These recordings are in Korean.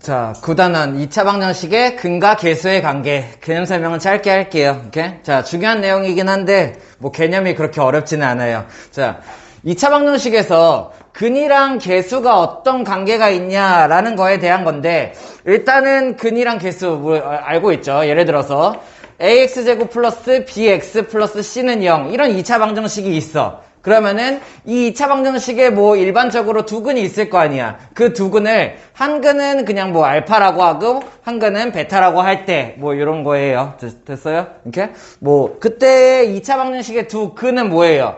자, 구단원 2차 방정식의 근과 계수의 관계. 개념 설명은 짧게 할게요. 오케이? 자, 중요한 내용이긴 한데, 뭐 개념이 그렇게 어렵지는 않아요. 자, 2차 방정식에서 근이랑 계수가 어떤 관계가 있냐라는 거에 대한 건데, 일단은 근이랑 계수, 뭐, 알고 있죠? 예를 들어서, ax제곱 플러스 bx 플러스 c는 0. 이런 2차 방정식이 있어. 그러면은 이 2차 방정식에 뭐 일반적으로 두 근이 있을 거 아니야. 그 두 근을 한 근은 그냥 뭐 알파라고 하고 한 근은 베타라고 할 때 뭐 이런 거예요. 됐어요? 이렇게? 뭐 그때 2차 방정식의 두 근은 뭐예요?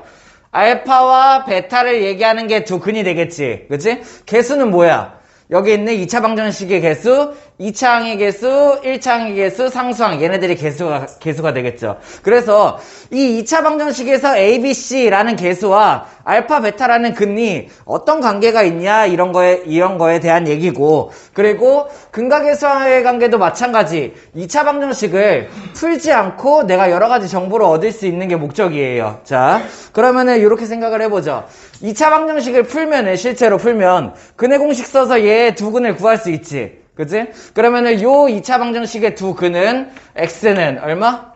알파와 베타를 얘기하는 게 두 근이 되겠지. 그치? 개수는 뭐야? 여기 있는 2차 방정식의 개수, 2차 항의 개수, 1차 항의 개수, 상수항 얘네들이 개수가 되겠죠. 그래서 이 2차 방정식에서 A, B, C라는 개수와 알파, 베타라는 근이 어떤 관계가 있냐 이런 거에 대한 얘기고, 그리고 근과 계수와의 관계도 마찬가지. 2차 방정식을 풀지 않고 내가 여러 가지 정보를 얻을 수 있는 게 목적이에요. 자, 그러면은 이렇게 생각을 해보죠. 2차 방정식을 풀면은, 실제로 풀면 근의 공식 써서 얘 두 근을 구할 수 있지. 그치? 그러면은 요 2차 방정식의 두 근은 x는 얼마?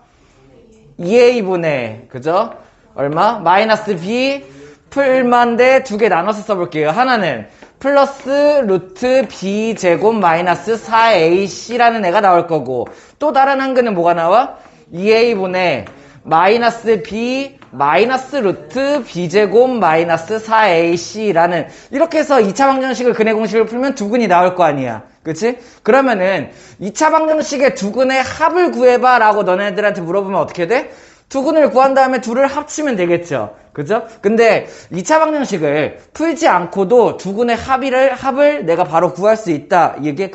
2a분의 그죠? 얼마? 마이너스 b 풀만데 두 개 나눠서 써볼게요. 하나는 플러스 루트 b 제곱 마이너스 4ac라는 애가 나올 거고, 또 다른 한 근은 뭐가 나와? 2a분의 마이너스 b 마이너스 루트 b제곱 마이너스 4ac라는, 이렇게 해서 2차 방정식을 근의 공식을 풀면 두 근이 나올 거 아니야. 그치? 그러면은 2차 방정식의 두 근의 합을 구해봐 라고 너네들한테 물어보면 어떻게 돼? 두 근을 구한 다음에 둘을 합치면 되겠죠. 그죠? 근데 2차 방정식을 풀지 않고도 두 근의 합을 내가 바로 구할 수 있다. 이게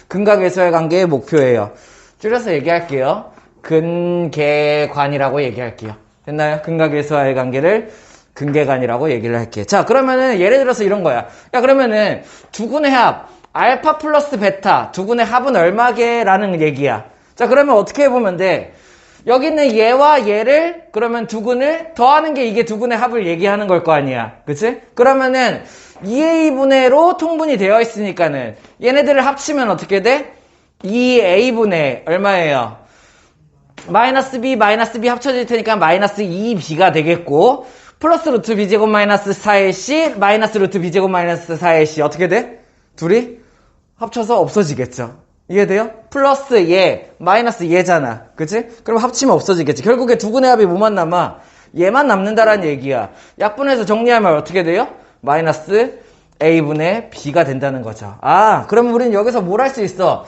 근과 계수의 관계의 목표예요. 줄여서 얘기할게요. 근계관이라고 얘기할게요. 됐나요? 근과 계수와의 관계를 근계관이라고 얘기를 할게요. 자, 그러면은 예를 들어서 이런 거야. 야, 그러면은 두 근의 합 알파 플러스 베타 두 근의 합은 얼마게라는 얘기야. 자, 그러면 어떻게 해보면 돼? 여기 있는 얘와 얘를 그러면 두 근을 더하는 게 이게 두 근의 합을 얘기하는 걸 거 아니야. 그치? 그러면은 2a분의로 통분이 되어 있으니까는 얘네들을 합치면 어떻게 돼? 2a분의 얼마예요? 마이너스 b 합쳐질 테니까 마이너스 2b가 되겠고, 플러스 루트 b제곱 마이너스 4ac 마이너스 루트 b제곱 마이너스 4ac 어떻게 돼? 둘이 합쳐서 없어지겠죠. 이해돼요? 플러스 얘 마이너스 얘잖아. 그치? 그럼 합치면 없어지겠지. 결국에 두 근의 합이 뭐만 남아? 얘만 남는다라는 얘기야. 약분해서 정리하면 어떻게 돼요? 마이너스 a분의 b가 된다는 거죠. 아, 그러면 우리는 여기서 뭘 할 수 있어?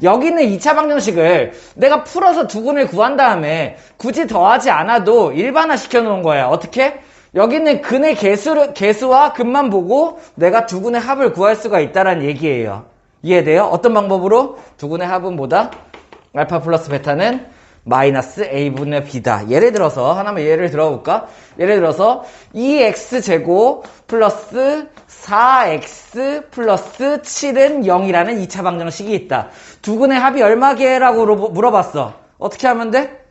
여기 있는 2차 방정식을 내가 풀어서 두 근을 구한 다음에 굳이 더하지 않아도 일반화 시켜놓은 거야. 어떻게? 여기 있는 근의 개수와 근만 보고 내가 두 근의 합을 구할 수가 있다는 얘기예요. 이해돼요? 어떤 방법으로? 두 근의 합은 뭐다? 알파 플러스 베타는 마이너스 a분의 b다. 예를 들어서 하나만 예를 들어볼까? 예를 들어서 2x제곱 플러스 4x 플러스 7은 0이라는 2차 방정식이 있다. 두 근의 합이 얼마게라고 물어봤어. 어떻게 하면 돼?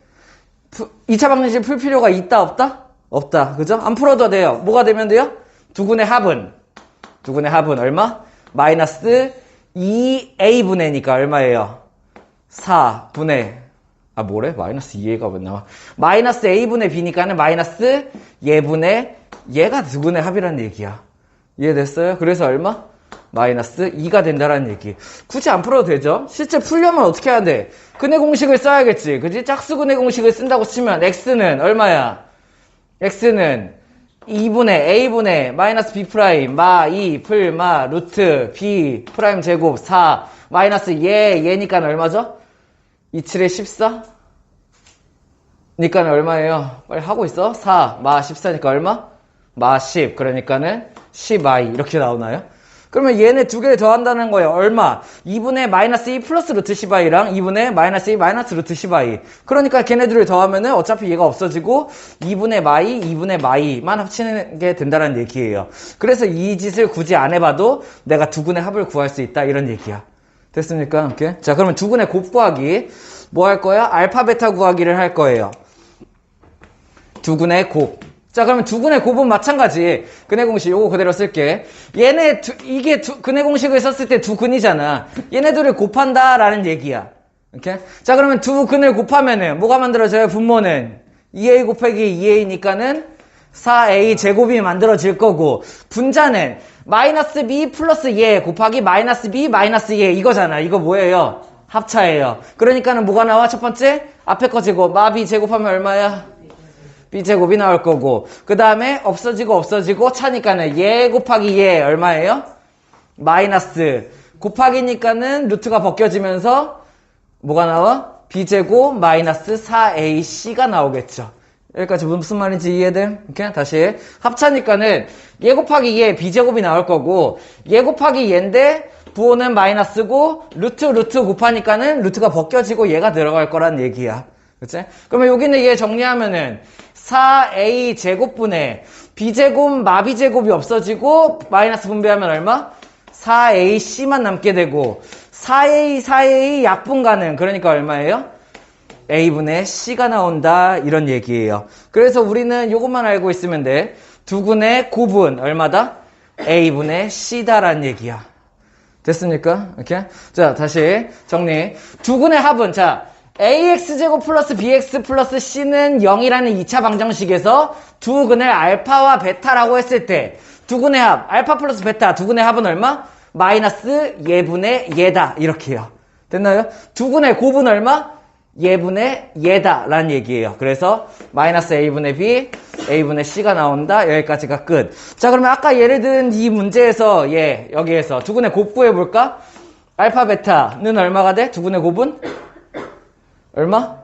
2차 방정식 풀 필요가 있다 없다? 없다. 그죠? 안 풀어도 돼요. 뭐가 되면 돼요? 두 근의 합은 얼마? 마이너스 2a분의니까 얼마예요? 4분의 뭐래? 마이너스 2a가 왜 나와? 마이너스 a분의 b니까는 마이너스 얘분의 얘가 두 근의 합이라는 얘기야. 이해됐어요? 그래서 얼마? 마이너스 2가 된다라는 얘기. 굳이 안 풀어도 되죠? 실제 풀려면 어떻게 해야 돼? 근의 공식을 써야겠지. 그지? 짝수 근의 공식을 쓴다고 치면 x는 얼마야? x는 2분의 a분의 마이너스 b 프라임 마 2 풀 마 루트 b 프라임 제곱 4 마이너스 얘니까 얼마죠? 27에 14? 니까는 얼마예요? 빨리 하고 있어. 4 마 14니까 얼마? 마 10. 그러니까는 10i 이렇게 나오나요? 그러면 얘네 두 개를 더한다는 거예요. 얼마? 2분의 마이너스 2 플러스 루트 10i랑 2분의 마이너스 2 마이너스 루트 10i. 그러니까 걔네들을 더하면은 어차피 얘가 없어지고 2분의 마이, 2분의 마이만 합치는 게 된다는 얘기예요. 그래서 이 짓을 굳이 안 해봐도 내가 두 근의 합을 구할 수 있다 이런 얘기야. 됐습니까? 오케이? 자, 그러면 두 근의 곱 구하기. 뭐 할 거야? 알파 베타 구하기를 할 거예요. 두 근의 곱. 자, 그러면 두근의 곱은 마찬가지. 근의 공식 요거 그대로 쓸게. 얘네 근의 공식을 썼을 때 두 근이잖아. 얘네들을 곱한다라는 얘기야. 이렇게? 자, 그러면 두 근을 곱하면은 뭐가 만들어져요? 분모는 2a 곱하기 2a니까는 4a 제곱이 만들어질 거고, 분자는 마이너스 b 플러스 얘 곱하기 마이너스 b 마이너스 얘 이거잖아. 이거 뭐예요? 합차예요. 그러니까는 뭐가 나와? 첫 번째 앞에 거 제곱, 마비 제곱하면 얼마야? b제곱이 나올 거고, 그 다음에 없어지고 차니까는 얘 곱하기 얘 얼마예요? 마이너스 곱하기니까는 루트가 벗겨지면서 뭐가 나와? b제곱 마이너스 4ac가 나오겠죠. 여기까지 무슨 말인지 이해돼? 이렇게 다시 합차니까는 얘 곱하기 얘 b제곱이 나올 거고, 얘 곱하기 얘인데 부호는 마이너스고 루트 곱하니까는 루트가 벗겨지고 얘가 들어갈 거란 얘기야. 그치? 그러면 여기는 얘 정리하면은 4a 제곱분의 b제곱 마b제곱이 없어지고 마이너스 분배하면 얼마? 4ac만 남게 되고, 4a 약분가는 그러니까 얼마예요? a분의 c가 나온다 이런 얘기예요. 그래서 우리는 이것만 알고 있으면 돼. 두근의 곱은 얼마다? a분의 c다라는 얘기야. 됐습니까? 이렇게? 자, 다시 정리. 두근의 합은, 자, ax제곱 플러스 bx 플러스 c는 0이라는 2차 방정식에서 두근을 알파와 베타라고 했을 때 두근의 합, 알파 플러스 베타, 두근의 합은 얼마? 마이너스 예분의 예다 이렇게요. 됐나요? 두근의 곱은 얼마? 예분의 예다 라는 얘기예요. 그래서 마이너스 a분의 b, a분의 c가 나온다. 여기까지가 끝. 자, 그러면 아까 예를 든 이 문제에서 여기에서 두근의 곱 구해볼까? 알파 베타는 얼마가 돼? 두근의 곱은? 얼마?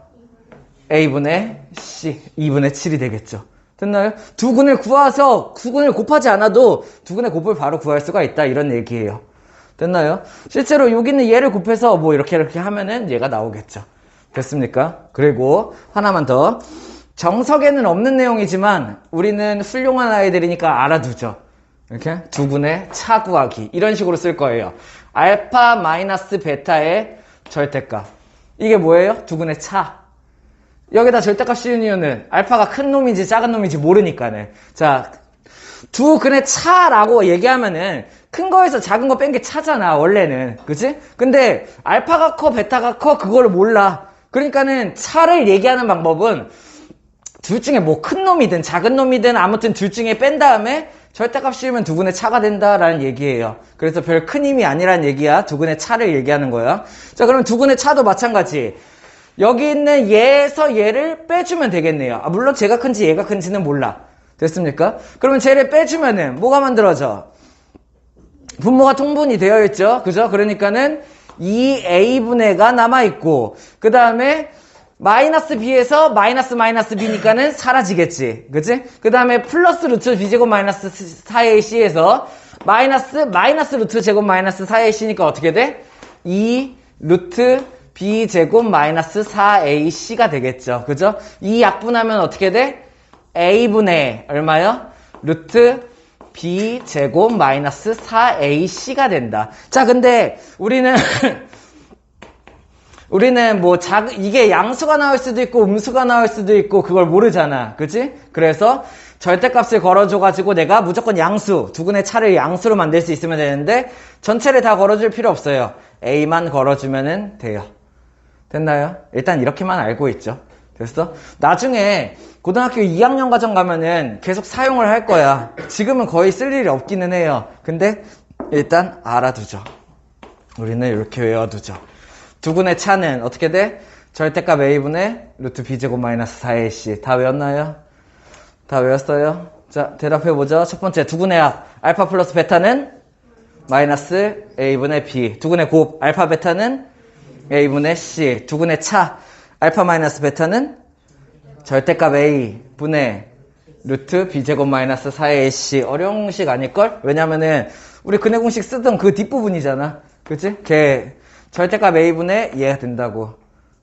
a분의 c, 2분의 7이 되겠죠. 됐나요? 두근을 구해서 두근을 곱하지 않아도 두근의 곱을 바로 구할 수가 있다 이런 얘기예요. 됐나요? 실제로 여기는 얘를 곱해서 뭐 이렇게 하면은 얘가 나오겠죠. 됐습니까? 그리고 하나만 더. 정석에는 없는 내용이지만 우리는 훌륭한 아이들이니까 알아두죠. 이렇게 두근의 차 구하기 이런 식으로 쓸 거예요. 알파 마이너스 베타의 절대값. 이게 뭐예요? 두근의 차. 여기다 절대값 씌운 이유는 알파가 큰 놈인지 작은 놈인지 모르니까네. 자, 두근의 차라고 얘기하면은 큰 거에서 작은 거 뺀 게 차잖아 원래는. 그치? 근데 알파가 커 베타가 커 그걸 몰라. 그러니까는 차를 얘기하는 방법은 둘 중에 뭐 큰 놈이든 작은 놈이든 아무튼 둘 중에 뺀 다음에 절대값 씌우면 두근의 차가 된다라는 얘기예요. 그래서 별 큰 힘이 아니란 얘기야. 두근의 차를 얘기하는 거야. 자, 그럼 두근의 차도 마찬가지. 여기 있는 얘에서 얘를 빼주면 되겠네요. 물론 제가 큰지 얘가 큰지는 몰라. 됐습니까? 그러면 쟤를 빼주면은 뭐가 만들어져? 분모가 통분이 되어 있죠. 그죠? 그러니까는 2a분의가 남아있고, 그 다음에 마이너스 b에서 마이너스 b니까는 사라지겠지. 그치? 그 다음에 플러스 루트 b제곱 마이너스 4ac에서 마이너스 루트 제곱 마이너스 4ac니까 어떻게 돼? 2 루트 b제곱 마이너스 4ac가 되겠죠. 그죠? 이 약분하면 어떻게 돼? a분의 얼마요? 루트 b제곱 마이너스 4ac가 된다. 자, 근데 우리는 뭐 이게 양수가 나올 수도 있고 음수가 나올 수도 있고 그걸 모르잖아. 그치? 그래서 절대값을 걸어줘가지고 내가 무조건 양수, 두근의 차를 양수로 만들 수 있으면 되는데 전체를 다 걸어줄 필요 없어요. a만 걸어주면 돼요. 됐나요? 일단 이렇게만 알고 있죠. 됐어? 나중에 고등학교 2학년 과정 가면은 계속 사용을 할 거야. 지금은 거의 쓸 일이 없기는 해요. 근데 일단 알아두죠. 우리는 이렇게 외워두죠. 두근의 차는 어떻게 돼? 절대값 a분의 루트 b제곱 마이너스 4ac. 다 외웠나요? 다 외웠어요? 자, 대답해보죠. 첫 번째, 두근의 합 알파 플러스 베타는 마이너스 a분의 b. 두근의 곱 알파 베타는 a분의 c. 두근의 차 알파 마이너스 베타는 절대값 a 분의 루트 b제곱 마이너스 4ac. 어려운 공식 아닐걸? 왜냐면은 우리 근의 공식 쓰던 그 뒷부분이잖아. 그치? 걔 절대값 a분의 얘가 된다고.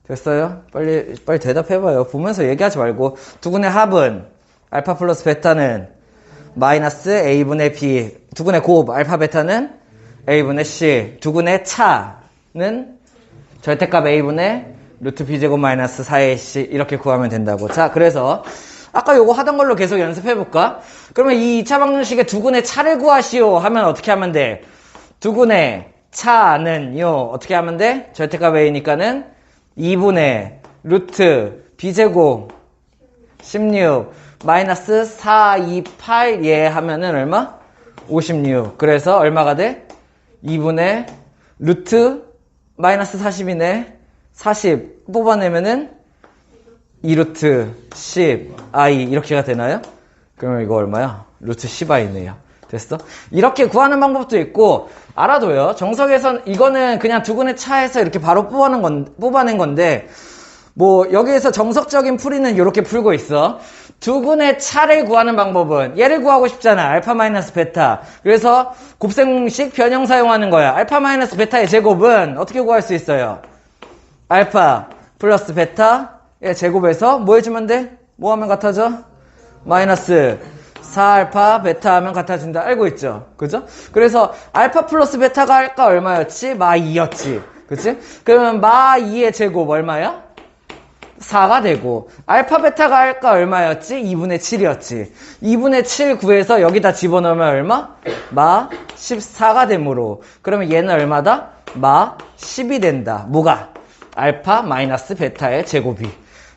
됐어요? 빨리 대답해봐요. 보면서 얘기하지 말고. 두근의 합은 알파 플러스 베타는 마이너스 a분의 b. 두근의 곱 알파 베타는 a분의 c. 두근의 차는 절대값 a분의 루트 b제곱 마이너스 4ac. 이렇게 구하면 된다고. 자, 그래서 아까 요거 하던 걸로 계속 연습해볼까? 그러면 이 2차 방정식의 두근의 차를 구하시오 하면 어떻게 하면 돼? 두근의 차는요, 어떻게 하면 돼? 절대값 A니까는 2분의 루트 B제곱 16 마이너스 4, 2, 8 예 하면은 얼마? 56. 그래서 얼마가 돼? 2분의 루트 마이너스 40이네. 40 뽑아내면은 2루트 10 i 이렇게가 되나요? 그러면 이거 얼마야? 루트 10i네요. 됐어? 이렇게 구하는 방법도 있고 알아둬요. 정석에선 이거는 그냥 두근의 차에서 이렇게 바로 뽑아낸 건데 뭐 여기에서 정석적인 풀이는 이렇게 풀고 있어. 두근의 차를 구하는 방법은 얘를 구하고 싶잖아. 알파 마이너스 베타. 그래서 곱셈공식 변형 사용하는 거야. 알파 마이너스 베타의 제곱은 어떻게 구할 수 있어요? 알파 플러스 베타의 제곱에서 뭐 해주면 돼? 뭐 하면 같아져? 마이너스 4알파 베타 하면 같아진다. 알고 있죠? 그죠? 그래서 알파 플러스 베타가 할까 얼마였지? 마 2였지. 그치? 그러면 마 2의 제곱 얼마야? 4가 되고 알파 베타가 할까 얼마였지? 2분의 7이었지. 2분의 7 구해서 여기다 집어넣으면 얼마? 마 14가 되므로 그러면 얘는 얼마다? 마 10이 된다. 뭐가? 알파 마이너스 베타의 제곱이.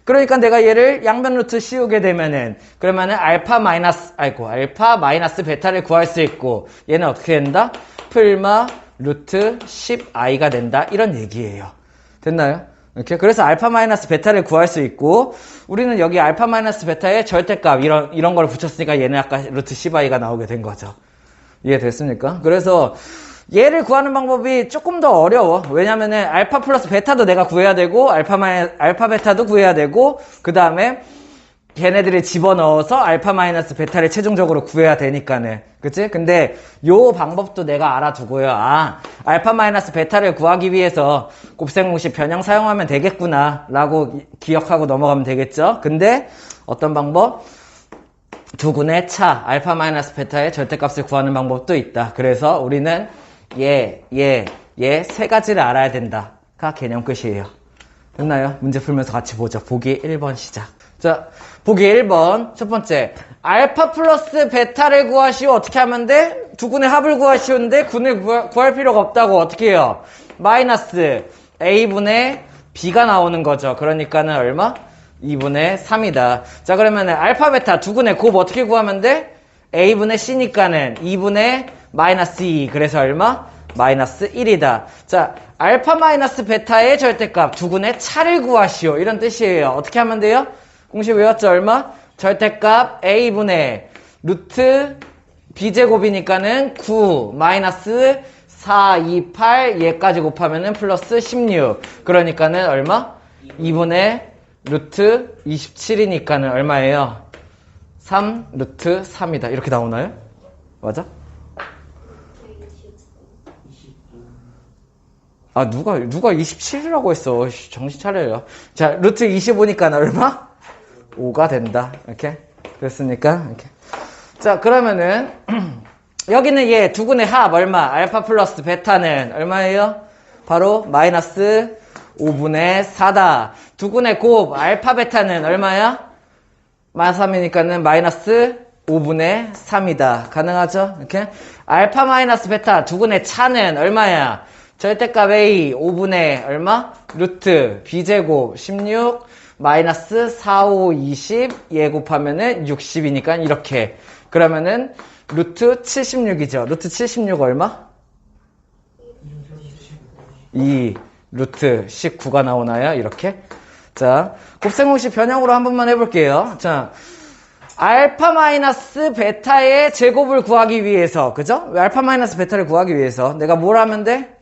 그러니까 내가 얘를 양변 루트 씌우게 되면은 그러면은 알파 마이너스 베타를 구할 수 있고 얘는 어떻게 된다? 풀마 루트 10i가 된다. 이런 얘기예요. 됐나요? 이렇게 그래서 알파 마이너스 베타를 구할 수 있고 우리는 여기 알파 마이너스 베타의 절대값 이런 걸 붙였으니까 얘는 아까 루트 10i가 나오게 된 거죠. 이해됐습니까? 그래서 얘를 구하는 방법이 조금 더 어려워. 왜냐면은 알파 플러스 베타도 내가 구해야 되고 알파 베타도 구해야 되고 그 다음에 걔네들을 집어넣어서 알파 마이너스 베타를 최종적으로 구해야 되니까는. 그치? 근데 요 방법도 내가 알아두고요. 아, 알파 마이너스 베타를 구하기 위해서 곱셈공식 변형 사용하면 되겠구나 라고 기억하고 넘어가면 되겠죠? 근데 어떤 방법? 두근의 차, 알파 마이너스 베타의 절대값을 구하는 방법도 있다. 그래서 우리는 얘 세 가지를 알아야 된다가 개념 끝이에요. 됐나요? 문제 풀면서 같이 보죠. 보기 1번 시작. 자, 보기 1번 첫 번째 알파 플러스 베타를 구하시오. 어떻게 하면 돼? 두근의 합을 구하시오인데 군을 구할 필요가 없다고. 어떻게 해요? 마이너스 a분의 b가 나오는 거죠. 그러니까는 얼마? 2분의 3이다. 자, 그러면 알파 베타 두근의 곱 어떻게 구하면 돼? a분의 c니까는 2분의 마이너스 2. 그래서 얼마? 마이너스 1이다. 자, 알파 마이너스 베타의 절대값 두근의 차를 구하시오. 이런 뜻이에요. 어떻게 하면 돼요? 공식 외웠죠? 얼마? 절대값 a분의 루트 b제곱이니까는 9 마이너스 4, 2, 8 얘까지 곱하면은 플러스 16. 그러니까는 얼마? 2분의 루트 27이니까는 얼마예요? 3 루트 3이다. 이렇게 나오나요? 맞아? 아, 누가 27이라고 했어. 정신 차려요. 자, 루트 25니까 얼마? 5가 된다. 이렇게. 됐습니까? 이렇게. 자, 그러면은, 여기는 얘 두근의 합 얼마? 알파 플러스 베타는 얼마예요? 바로 마이너스 5분의 4다. 두근의 곱 알파 베타는 얼마야? 마이너스 3이니까는 마이너스 5분의 3이다. 가능하죠? 이렇게. 알파 마이너스 베타 두근의 차는 얼마야? 절대값 A 5분의 얼마? 루트 B제곱 16 마이너스 4, 5, 20 얘 곱하면은 60이니까 이렇게. 그러면은 루트 76이죠. 루트 76 얼마? 2 루트 19가 나오나요? 이렇게. 자, 곱셈공식 변형으로 한 번만 해볼게요. 자, 알파 마이너스 베타의 제곱을 구하기 위해서, 그죠? 알파 마이너스 베타를 구하기 위해서 내가 뭘 하면 돼?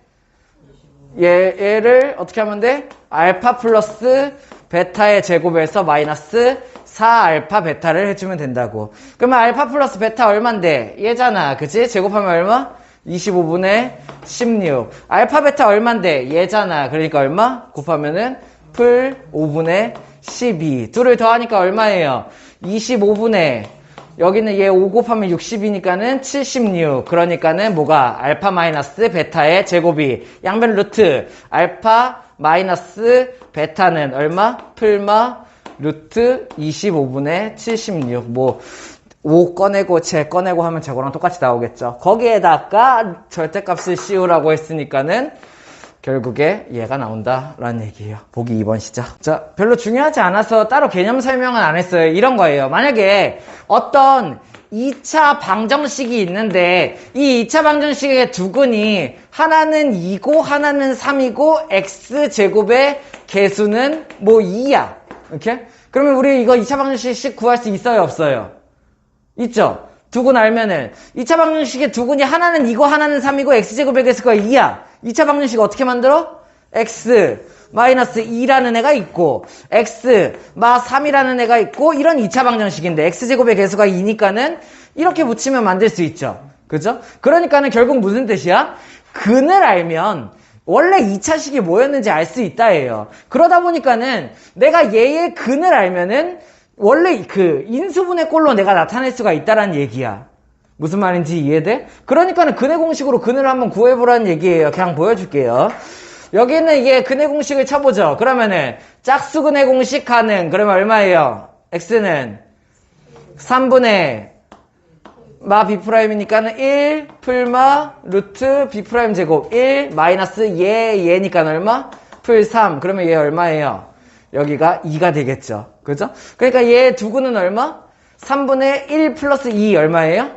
얘를 어떻게 하면 돼? 알파 플러스 베타의 제곱에서 마이너스 4알파 베타를 해주면 된다고. 그러면 알파 플러스 베타 얼만데? 얘잖아. 그치? 제곱하면 얼마? 25분의 16. 알파 베타 얼만데? 얘잖아. 그러니까 얼마? 곱하면은 풀 5분의 12. 둘을 더하니까 얼마예요? 25분의 여기는 얘 5 곱하면 60이니까는 76. 그러니까는 뭐가? 알파 마이너스 베타의 제곱이 양변 루트 알파 마이너스 베타는 얼마? 풀마 루트 25분의 76. 뭐, 5 꺼내고 제 꺼내고 하면 저거랑 똑같이 나오겠죠. 거기에다가 절대값을 씌우라고 했으니까는 결국에 얘가 나온다라는 얘기예요. 보기 2번 시작. 자, 별로 중요하지 않아서 따로 개념 설명은 안 했어요. 이런 거예요. 만약에 어떤 2차 방정식이 있는데 이 2차 방정식의 두 근이 하나는 2고 하나는 3이고 x제곱의 개수는 뭐 2야. 이렇게? 그러면 우리 이거 2차 방정식 구할 수 있어요? 없어요? 있죠? 두 근 알면은 2차 방정식의 두 근이 하나는 2고 하나는 3이고 x제곱의 개수가 2야. 2차 방정식 어떻게 만들어? x 마이너스 2라는 애가 있고 x 마 3이라는 애가 있고 이런 2차 방정식인데 x제곱의 개수가 2니까는 이렇게 붙이면 만들 수 있죠. 그죠? 그러니까는 결국 무슨 뜻이야? 근을 알면 원래 2차식이 뭐였는지 알 수 있다예요. 그러다 보니까는 내가 얘의 근을 알면은 원래 그 인수분해 꼴로 내가 나타낼 수가 있다라는 얘기야. 무슨 말인지 이해돼? 그러니까는 근의 공식으로 근을 한번 구해보라는 얘기예요. 그냥 보여줄게요. 여기는 이게 근의 공식을 쳐보죠. 그러면은 짝수근의 공식 가능. 그러면 얼마예요? x는 3분의 마 b'이니까는 1 풀마 루트 b' 제곱 1 마이너스 얘니까 얼마? 풀 3. 그러면 얘 얼마예요? 여기가 2가 되겠죠. 그죠? 그러니까 얘 두 근은 얼마? 3분의 1 플러스 2 얼마예요?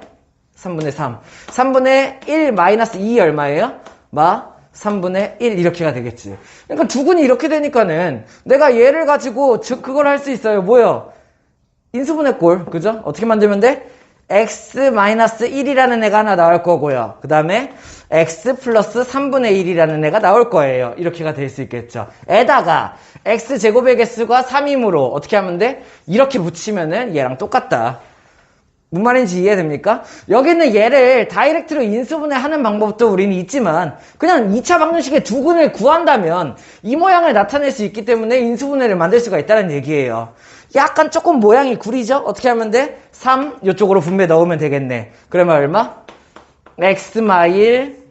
3분의 3. 3분의 1 마이너스 2 얼마예요? 마 3분의 1 이렇게가 되겠지. 그러니까 두 근이 이렇게 되니까는 내가 얘를 가지고 즉 그걸 할 수 있어요. 뭐요? 인수분해 꼴. 그죠? 어떻게 만들면 돼? x-1이라는 애가 하나 나올 거고요. 그 다음에 x 플러스 3분의 1이라는 애가 나올 거예요. 이렇게가 될 수 있겠죠. 에다가 x제곱의 개수가 3이므로 어떻게 하면 돼? 이렇게 붙이면은 얘랑 똑같다. 무슨 말인지 이해됩니까? 여기는 얘를 다이렉트로 인수분해 하는 방법도 우리는 있지만 그냥 2차 방정식의 두 근을 구한다면 이 모양을 나타낼 수 있기 때문에 인수분해를 만들 수가 있다는 얘기예요. 약간 조금 모양이 구리죠? 어떻게 하면 돼? 3 이쪽으로 분배 넣으면 되겠네. 그러면 얼마? x 마일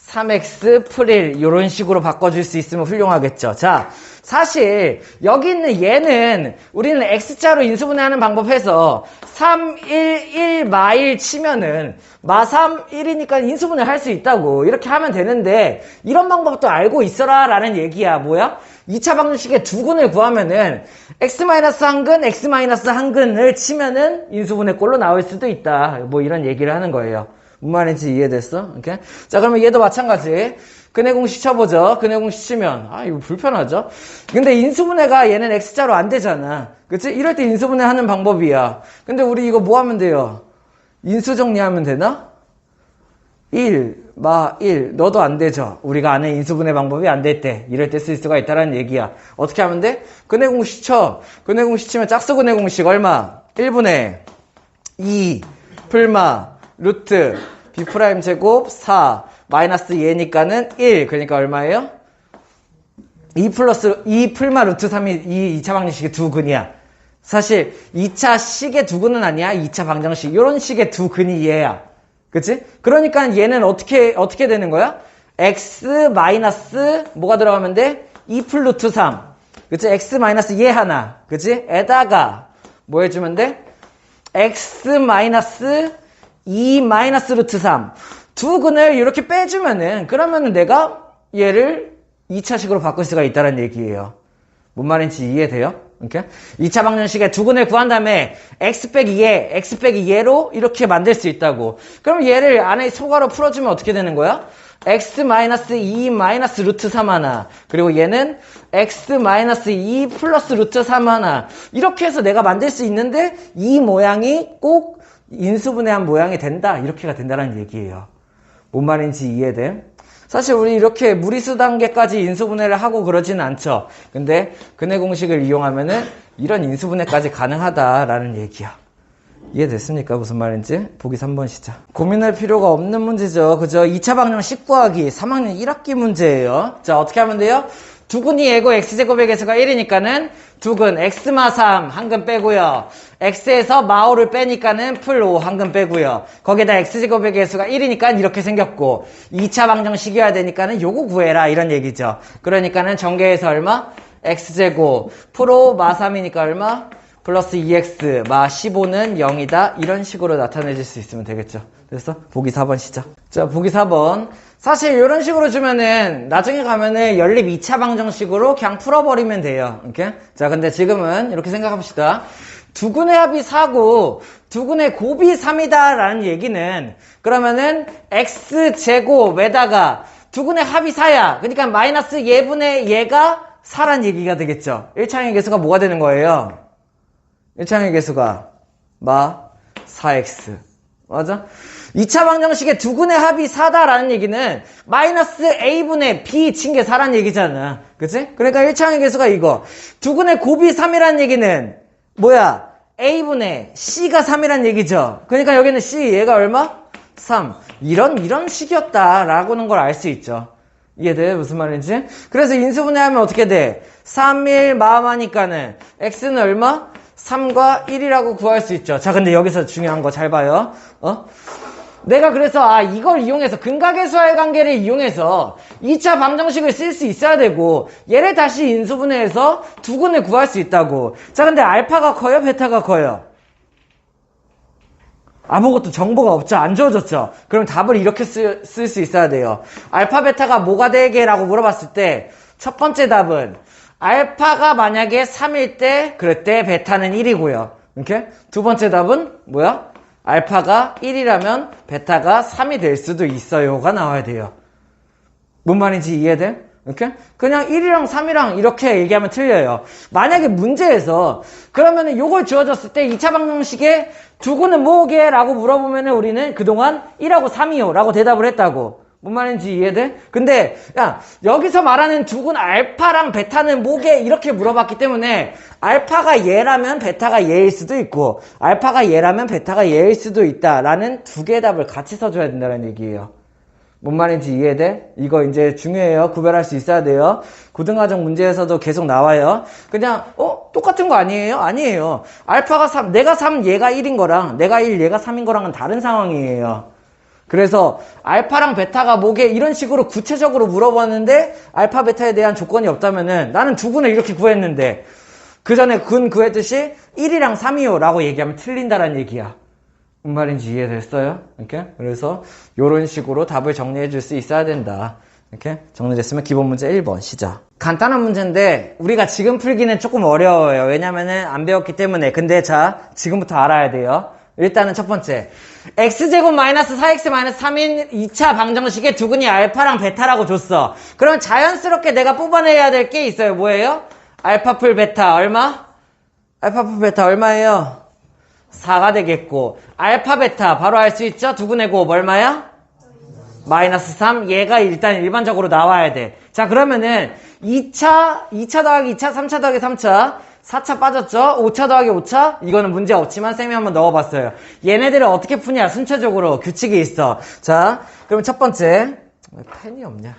3x 풀1 이런 식으로 바꿔줄 수 있으면 훌륭하겠죠. 자, 사실 여기 있는 얘는 우리는 x자로 인수분해하는 방법 해서 3, 1, 1, 마1 치면은 마3, 1이니까 인수분해 할 수 있다고 이렇게 하면 되는데 이런 방법도 알고 있어라 라는 얘기야. 뭐야? 2차 방정식의 두 근을 구하면은 x-1근, x-1근을 치면은 인수분해 꼴로 나올 수도 있다. 뭐 이런 얘기를 하는 거예요. 무슨 말인지 이해됐어? 오케이? 자, 그러면 얘도 마찬가지. 근의 공식 쳐보죠. 근의 공식 치면 이거 불편하죠? 근데 인수분해가 얘는 x자로 안 되잖아. 그치? 이럴 때 인수분해 하는 방법이야. 근데 우리 이거 뭐 하면 돼요? 인수 정리하면 되나? 1, 마 1. 너도 안 되죠? 우리가 아는 인수분해 방법이 안 될 때 이럴 때 쓸 수가 있다는 얘기야. 어떻게 하면 돼? 근의 공식 쳐. 근의 공식 치면 짝수 근의 공식 얼마? 1분의 2 풀마 루트 b' 제곱 4 마이너스 얘니까는 1. 그러니까 얼마예요? 2 플러스 2 풀마 루트 3이 이 2차 방정식의 두 근이야. 사실 2차 식의 두 근은 아니야. 2차 방정식. 이런 식의 두 근이 얘야. 그치? 그러니까 얘는 어떻게 되는 거야? x 마이너스 뭐가 들어가면 돼? 2 풀 루트 3. 그치? x 마이너스 얘 하나. 그치? 에다가 뭐 해주면 돼? x 마이너스 2 마이너스 루트 3. 두 근을 이렇게 빼주면은 그러면은 내가 얘를 2차식으로 바꿀 수가 있다는 얘기예요. 뭔 말인지 이해돼요? 이렇게? 2차 방정식의 두 근을 구한 다음에 x 빼기 얘, x 빼기 얘로 이렇게 만들 수 있다고. 그럼 얘를 안에 소가로 풀어주면 어떻게 되는 거야? x 마이너스 2 마이너스 루트 3 하나. 그리고 얘는 x 마이너스 2 플러스 루트 3 하나. 이렇게 해서 내가 만들 수 있는데 이 모양이 꼭 인수분해한 모양이 된다. 이렇게가 된다는 얘기예요. 뭔 말인지 이해돼? 사실 우리 이렇게 무리수 단계까지 인수분해를 하고 그러지는 않죠. 근데 근의 공식을 이용하면은 이런 인수분해까지 가능하다라는 얘기야. 이해됐습니까? 무슨 말인지? 보기 3번 시작. 고민할 필요가 없는 문제죠. 그죠? 2차 방정식 구하기 3학년 1학기 문제예요. 자, 어떻게 하면 돼요? 두 근이 얘고 x제곱의 개수가 1이니까는 두 근 x마 3 한 근 빼고요. x에서 마 5를 빼니까는 풀 5 한 근 빼고요. 거기에다 x제곱의 개수가 1이니까 이렇게 생겼고 2차 방정식이어야 되니까는 요거 구해라 이런 얘기죠. 그러니까는 전개해서 얼마? x제곱 프로 마 3이니까 얼마? 플러스 2x 마 15는 0이다. 이런 식으로 나타내줄 수 있으면 되겠죠. 그래서 보기 4번 시작. 자, 보기 4번. 사실 이런 식으로 주면은 나중에 가면은 연립 2차 방정식으로 그냥 풀어버리면 돼요. 오케이? 자, 근데 지금은 이렇게 생각합시다. 두근의 합이 4고 두근의 곱이 3이다 라는 얘기는 그러면은 x제곱에다가 두근의 합이 4야. 그러니까 마이너스 예분의 얘가 4란 얘기가 되겠죠. 1차항의 개수가 뭐가 되는 거예요? 1차항의 개수가 마 4x. 맞아? 2차 방정식의 두근의 합이 4다라는 얘기는 마이너스 a분의 b 친 게 4란 얘기잖아. 그치? 그러니까 1차항의 개수가 이거. 두근의 곱이 3이란 얘기는 뭐야? a분의 c가 3이란 얘기죠. 그러니까 여기는 c 얘가 얼마? 3. 이런 식이었다라고는 걸 알 수 있죠. 이해돼? 무슨 말인지? 그래서 인수분해하면 어떻게 돼? 3, 1 마음하니까는 x는 얼마? 3과 1이라고 구할 수 있죠. 자, 근데 여기서 중요한 거 잘 봐요. 내가 그래서 이걸 이용해서 근각의수와의 관계를 이용해서 2차 방정식을 쓸 수 있어야 되고 얘를 다시 인수분해해서 두근을 구할 수 있다고. 자, 근데 알파가 커요? 베타가 커요? 아무것도 정보가 없죠. 안 주어졌죠. 그럼 답을 이렇게 쓸 수 있어야 돼요. 알파 베타가 뭐가 되게? 라고 물어봤을 때 첫 번째 답은 알파가 만약에 3일 때 그럴 때 베타는 1이고요. 이렇게? 두 번째 답은 뭐야? 알파가 1이라면 베타가 3이 될 수도 있어요가 나와야 돼요. 뭔 말인지 이해돼? 이렇게? 그냥 1이랑 3이랑 이렇게 얘기하면 틀려요. 만약에 문제에서 그러면은 요걸 주어졌을 때 2차 방정식에 두근은 뭐게? 라고 물어보면은 우리는 그동안 1하고 3이요 라고 대답을 했다고. 뭔 말인지 이해돼? 근데 야, 여기서 말하는 두근 알파랑 베타는 뭐게? 이렇게 물어봤기 때문에 알파가 얘라면 베타가 얘일 수도 있고 알파가 얘라면 베타가 얘일 수도 있다라는 두 개의 답을 같이 써줘야 된다는 얘기예요. 뭔 말인지 이해돼? 이거 이제 중요해요. 구별할 수 있어야 돼요. 고등과정 문제에서도 계속 나와요. 그냥 똑같은 거 아니에요? 아니에요. 알파가 3, 내가 3, 얘가 1인 거랑 내가 1, 얘가 3인 거랑은 다른 상황이에요. 그래서 알파랑 베타가 뭐게? 이런 식으로 구체적으로 물어봤는데 알파 베타에 대한 조건이 없다면은 나는 두근을 이렇게 구했는데 그 전에 근 구했듯이 1이랑 3이요 라고 얘기하면 틀린다란 얘기야. 뭔 말인지 이해됐어요? 이렇게? 그래서 이런 식으로 답을 정리해 줄 수 있어야 된다. 이렇게 정리됐으면 기본 문제 1번 시작. 간단한 문제인데 우리가 지금 풀기는 조금 어려워요. 왜냐면은 안 배웠기 때문에. 근데 자, 지금부터 알아야 돼요. 일단은 첫 번째, x제곱 마이너스 4x 마이너스 3인 2차 방정식의 두근이 알파랑 베타라고 줬어. 그럼 자연스럽게 내가 뽑아내야 될 게 있어요. 뭐예요? 알파 풀 베타 얼마? 알파 풀 베타 얼마예요? 4가 되겠고 알파 베타 바로 알 수 있죠? 두근의 곱 얼마야? 마이너스 3. 얘가 일단 일반적으로 나와야 돼. 자, 그러면은 2차 더하기 2차 3차 더하기 3차 4차 빠졌죠? 5차 더하기 5차? 이거는 문제 없지만 쌤이 한번 넣어봤어요. 얘네들을 어떻게 푸냐? 순차적으로 규칙이 있어. 자, 그럼 첫 번째, 왜 펜이 없냐?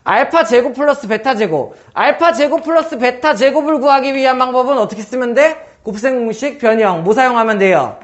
알파 제곱 플러스 베타 제곱. 알파 제곱 플러스 베타 제곱을 구하기 위한 방법은 어떻게 쓰면 돼? 곱셈공식 변형. 뭐 사용하면 돼요?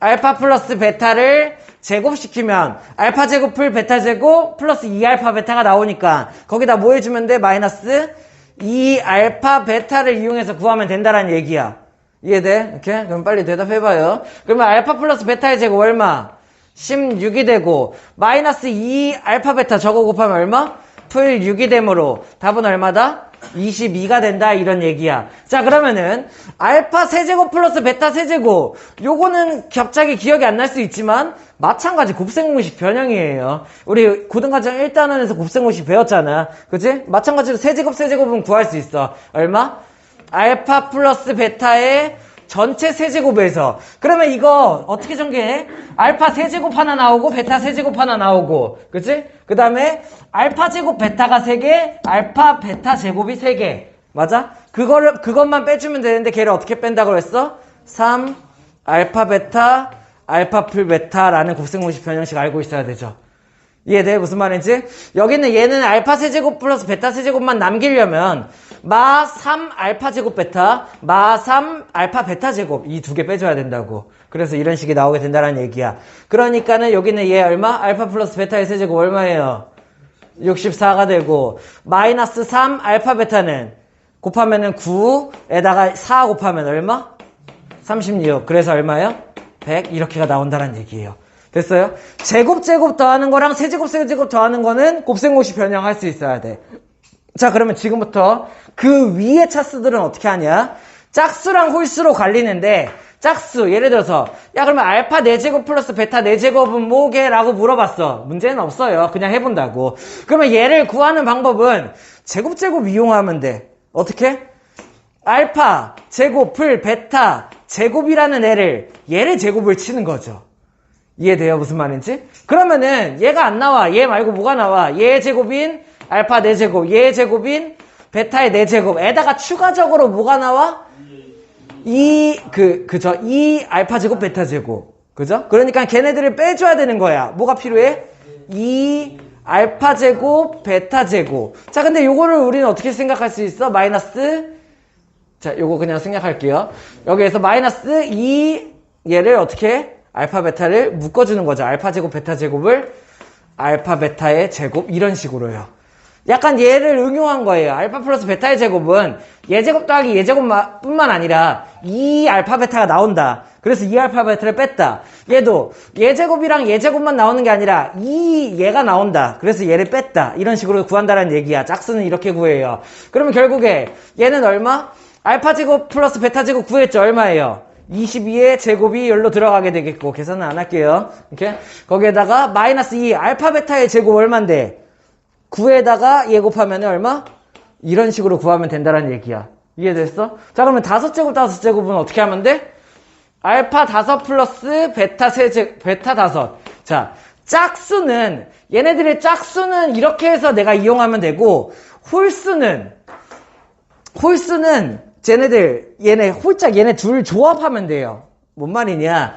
알파 플러스 베타를 제곱시키면 알파 제곱 풀 베타 제곱 플러스 2알파 베타가 나오니까 거기다 뭐 해주면 돼? 마이너스 2알파 베타를 이용해서 구하면 된다라는 얘기야. 이해돼? 이렇게? 그럼 빨리 대답해봐요. 그러면 알파 플러스 베타의 제곱 얼마? 16이 되고 마이너스 2알파 베타 저거 곱하면 얼마? 풀 6이 되므로 답은 얼마다? 22가 된다 이런 얘기야. 자, 그러면은 알파 세제곱 플러스 베타 세제곱 요거는 갑자기 기억이 안 날 수 있지만 마찬가지 곱셈공식 변형이에요. 우리 고등과정 1단원에서 곱셈공식 배웠잖아. 그치? 마찬가지로 세제곱은 구할 수 있어. 얼마? 알파 플러스 베타의 전체 세제곱에서. 그러면 이거 어떻게 전개해? 알파 세제곱 하나 나오고 베타 세제곱 하나 나오고, 그치? 그 다음에 알파 제곱 베타가 3개, 알파 베타 제곱이 3개. 맞아? 그것만 빼주면 되는데 걔를 어떻게 뺀다고 그랬어? 3 알파 베타 알파 풀 베타라는 곱셈공식 변형식 알고 있어야 되죠. 이해돼? 무슨 말인지? 여기는 얘는 알파 세제곱 플러스 베타 세제곱만 남기려면 마 3 알파 제곱 베타, 마 3 알파 베타 제곱 이 두 개 빼줘야 된다고. 그래서 이런 식이 나오게 된다는 얘기야. 그러니까는 여기는 얘 얼마? 알파 플러스 베타의 세제곱 얼마예요? 64가 되고 마이너스 3 알파 베타는 곱하면은 9에다가 4 곱하면 얼마? 36. 그래서 얼마요? 100. 이렇게가 나온다는 얘기예요. 됐어요? 제곱 더하는 거랑 세제곱 더하는 거는 곱셈공식 변형할 수 있어야 돼. 자, 그러면 지금부터 그 위의 차수들은 어떻게 하냐? 짝수랑 홀수로 갈리는데, 짝수, 예를 들어서, 야, 그러면 알파 4제곱 플러스 베타 4제곱은 뭐게? 라고 물어봤어. 문제는 없어요. 그냥 해본다고. 그러면 얘를 구하는 방법은 제곱 이용하면 돼. 어떻게? 알파 제곱 풀 베타 제곱이라는 얘를 제곱을 치는 거죠. 이해돼요? 무슨 말인지? 그러면은 얘가 안 나와. 얘 말고 뭐가 나와? 얘 제곱인 알파 4제곱, 얘 제곱인 베타의 4제곱에다가 추가적으로 뭐가 나와? 그죠? 알파 제곱, 베타 제곱. 그죠? 그러니까 걔네들을 빼줘야 되는 거야. 뭐가 필요해? 알파 제곱, 베타 제곱. 자, 근데 요거를 우리는 어떻게 생각할 수 있어? 마이너스. 자, 요거 그냥 생각할게요. 여기에서 마이너스 얘를 어떻게? 알파, 베타를 묶어주는 거죠. 알파 제곱, 베타 제곱을 알파, 베타의 제곱. 이런 식으로요. 약간 얘를 응용한 거예요. 알파 플러스 베타의 제곱은 얘제곱 더하기 얘제곱뿐만 아니라 2알파 베타가 나온다. 그래서 2알파 베타를 뺐다. 얘도 얘제곱이랑 얘제곱만 나오는 게 아니라 얘가 나온다. 그래서 얘를 뺐다. 이런 식으로 구한다는 얘기야. 짝수는 이렇게 구해요. 그러면 결국에 얘는 얼마? 알파 제곱 플러스 베타 제곱 구했죠. 얼마예요? 22의 제곱이 여기로 들어가게 되겠고, 계산은 안 할게요. 이렇게 거기에다가 마이너스 2 알파 베타의 제곱 얼만데 9에다가 얘 곱하면 얼마? 이런 식으로 구하면 된다는 얘기야. 이해됐어? 자, 그러면 5제곱은 어떻게 하면 돼? 알파 5 플러스 베타 5. 자, 짝수는, 얘네들의 짝수는 이렇게 해서 내가 이용하면 되고, 홀수는 얘네 둘 조합하면 돼요. 뭔 말이냐?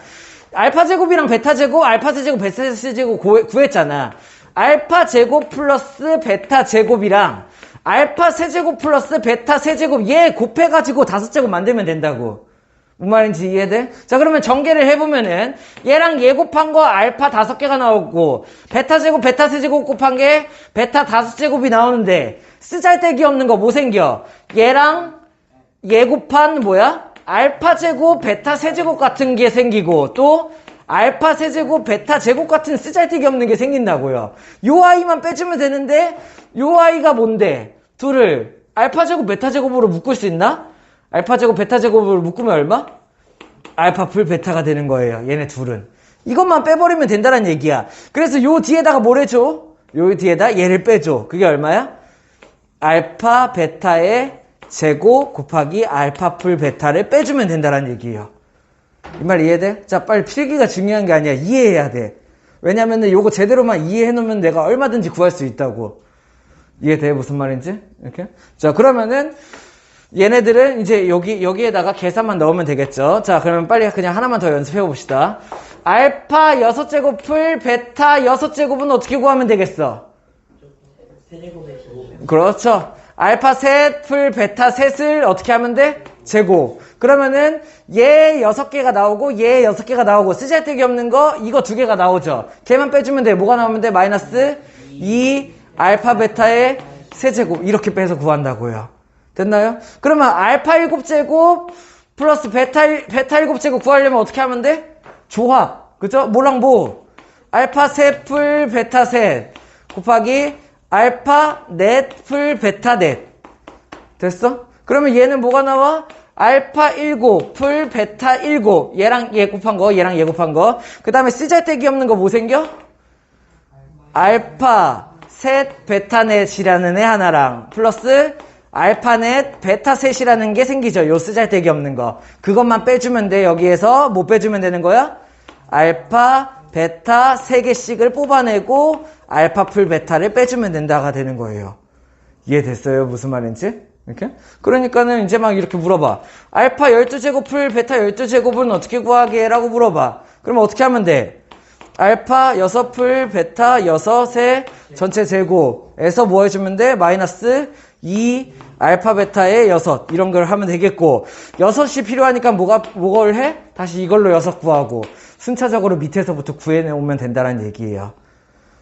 알파 제곱이랑 베타 제곱, 알파 세제곱, 베타 세제곱 구했잖아. 알파 제곱 플러스 베타 제곱이랑 알파 세제곱 플러스 베타 세제곱 얘 곱해가지고 5제곱 만들면 된다고. 뭔 말인지 이해돼? 자, 그러면 전개를 해보면은 얘랑 얘 곱한 거 알파 5개가 나오고 베타 제곱 베타 세제곱 곱한 게 베타 5제곱이 나오는데 쓰잘데기 없는 거 뭐 생겨? 얘랑 얘 곱한 뭐야? 알파 제곱 베타 세제곱 같은 게 생기고 또 알파 세제곱, 베타 제곱 같은 쓰잘데기 없는 게 생긴다고요. 요 아이만 빼주면 되는데 요 아이가 뭔데? 둘을 알파 제곱, 베타 제곱으로 묶을 수 있나? 알파 제곱, 베타 제곱으로 묶으면 얼마? 알파 풀 베타가 되는 거예요. 얘네 둘은. 이것만 빼버리면 된다는 얘기야. 그래서 요 뒤에다가 뭘 해줘? 요 뒤에다 얘를 빼줘. 그게 얼마야? 알파 베타의 제곱 곱하기 알파 풀 베타를 빼주면 된다는 얘기예요. 이 말 이해돼? 자, 빨리 필기가 중요한 게 아니야. 이해해야 돼. 왜냐면은 요거 제대로만 이해해 놓으면 내가 얼마든지 구할 수 있다고. 이해돼? 무슨 말인지? 이렇게? 자, 그러면은 얘네들은 이제 여기에다가 계산만 넣으면 되겠죠. 자, 그러면 빨리 그냥 하나만 더 연습해 봅시다. 알파 6제곱 풀 베타 6제곱은 어떻게 구하면 되겠어? 그렇죠. 알파 셋 풀 베타 셋을 어떻게 하면 돼? 제곱. 그러면은 얘 6개가 나오고 얘 6개가 나오고 쓰잘데기 없는 거 이거 2개가 나오죠. 걔만 빼주면 돼. 뭐가 나오면 돼? 마이너스 2 알파 베타의 세제곱 이렇게 빼서 구한다고요. 됐나요? 그러면 알파 7제곱 플러스 베타 7제곱 구하려면 어떻게 하면 돼? 조합. 그죠? 뭐랑 뭐? 알파 셋 풀 베타 셋 곱하기 알파 넷 풀 베타 넷. 됐어? 그러면 얘는 뭐가 나와? 알파 7 풀 베타 7 얘랑 얘 곱한 거 얘랑 얘 곱한 거 그 다음에 쓰잘데기 없는 거 뭐 생겨? 알파 셋 베타 넷이라는 애 하나랑 플러스 알파 넷 베타 셋이라는 게 생기죠. 요 쓰잘데기 없는 거 그것만 빼주면 돼. 여기에서 뭐 빼주면 되는 거야? 알파 베타 3개씩을 뽑아내고 알파 풀 베타를 빼주면 된다가 되는 거예요. 이해됐어요? 무슨 말인지? 이렇게? 그러니까는 이제 막 이렇게 물어봐. 알파 12제곱 풀 베타 12제곱은 어떻게 구하게? 라고 물어봐. 그러면 어떻게 하면 돼? 알파 6 풀 베타 6의 전체 제곱에서 뭐 해주면 돼? 마이너스 2 알파 베타의 6 이런 걸 하면 되겠고 6이 필요하니까 뭘 해? 다시 이걸로 6 구하고 순차적으로 밑에서부터 구해내오면 된다는 얘기예요.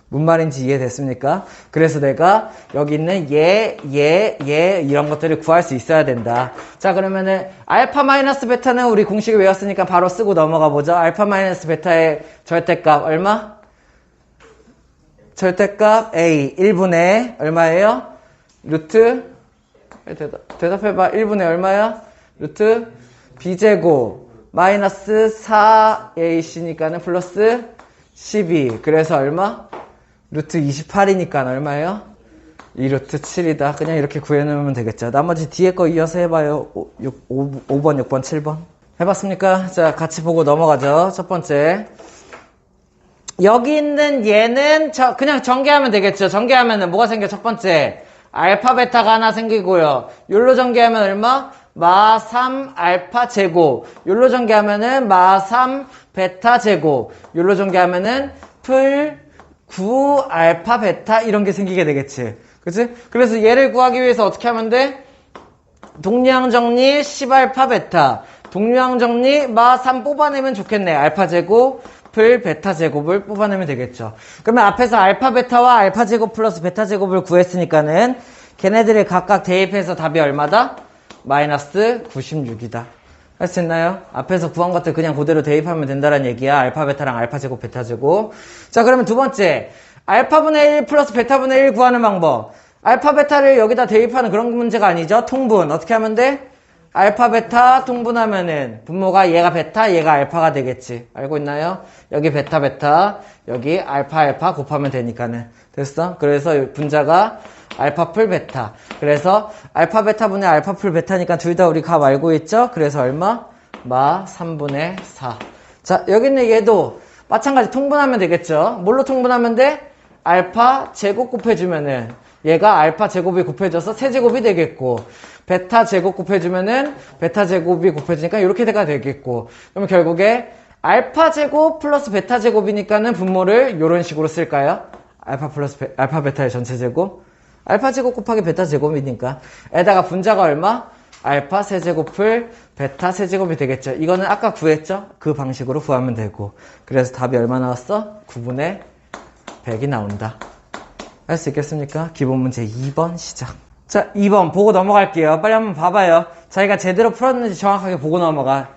뭔 말인지 이해됐습니까? 그래서 내가 여기 있는 얘 이런 것들을 구할 수 있어야 된다. 자, 그러면은 알파 마이너스 베타는 우리 공식을 외웠으니까 바로 쓰고 넘어가 보죠. 알파 마이너스 베타의 절대값 얼마? 절대값 A 1분의 얼마예요? 루트 대답해봐. 1분의 얼마야? 루트 B제곱 마이너스 4AC니까는 플러스 12. 그래서 얼마? 루트 28이니까 얼마예요? 2루트 7이다. 그냥 이렇게 구해놓으면 되겠죠. 나머지 뒤에 거 이어서 해봐요. 5번, 6번, 7번. 해봤습니까? 자, 같이 보고 넘어가죠. 첫 번째. 여기 있는 얘는 그냥 전개하면 되겠죠. 전개하면은 뭐가 생겨? 첫 번째. 알파, 베타가 하나 생기고요. 욜로 전개하면 얼마? 마 3 알파 제곱. 욜로 전개하면은 마 3 베타 제곱. 욜로 전개하면은 풀 9 알파 베타 이런 게 생기게 되겠지. 그치? 그래서 얘를 구하기 위해서 어떻게 하면 돼? 동량 정리 10 알파 베타. 동량 정리 마 3 뽑아내면 좋겠네. 알파 제곱 풀 베타 제곱을 뽑아내면 되겠죠. 그러면 앞에서 알파 베타와 알파 제곱 플러스 베타 제곱을 구했으니까는 걔네들을 각각 대입해서 답이 얼마다? 마이너스 96이다. 할 수 있나요? 앞에서 구한 것들 그냥 그대로 대입하면 된다는 얘기야. 알파 베타랑 알파 제곱 베타 제곱. 자, 그러면 두 번째. 알파분의 1 플러스 베타분의 1 구하는 방법. 알파 베타를 여기다 대입하는 그런 문제가 아니죠. 통분. 어떻게 하면 돼? 알파 베타 통분하면은 분모가 얘가 베타 얘가 알파가 되겠지. 알고 있나요? 여기 베타 베타 여기 알파 알파 곱하면 되니까는. 됐어? 그래서 분자가 알파 풀 베타. 그래서 알파 베타분의 알파 풀 베타니까 둘 다 우리 값 알고 있죠? 그래서 얼마? 마 3분의 4. 자, 여기 있는 얘도 마찬가지 통분하면 되겠죠? 뭘로 통분하면 돼? 알파 제곱 곱해주면은 얘가 알파 제곱이 곱해져서 세제곱이 되겠고, 베타 제곱 곱해주면은 베타 제곱이 곱해지니까 이렇게 돼가 되겠고, 그러면 결국에 알파 제곱 플러스 베타 제곱이니까는 분모를 이런 식으로 쓸까요? 알파 플러스 알파 베타의 전체 제곱, 알파 제곱 곱하기 베타 제곱이니까 에다가 분자가 얼마? 알파 세제곱을 베타 세제곱이 되겠죠. 이거는 아까 구했죠? 그 방식으로 구하면 되고, 그래서 답이 얼마 나왔어? 9분의 100이 나온다. 할 수 있겠습니까? 기본 문제 2번 시작. 자, 2번 보고 넘어갈게요. 빨리 한번 봐봐요. 자기가 제대로 풀었는지 정확하게 보고 넘어가.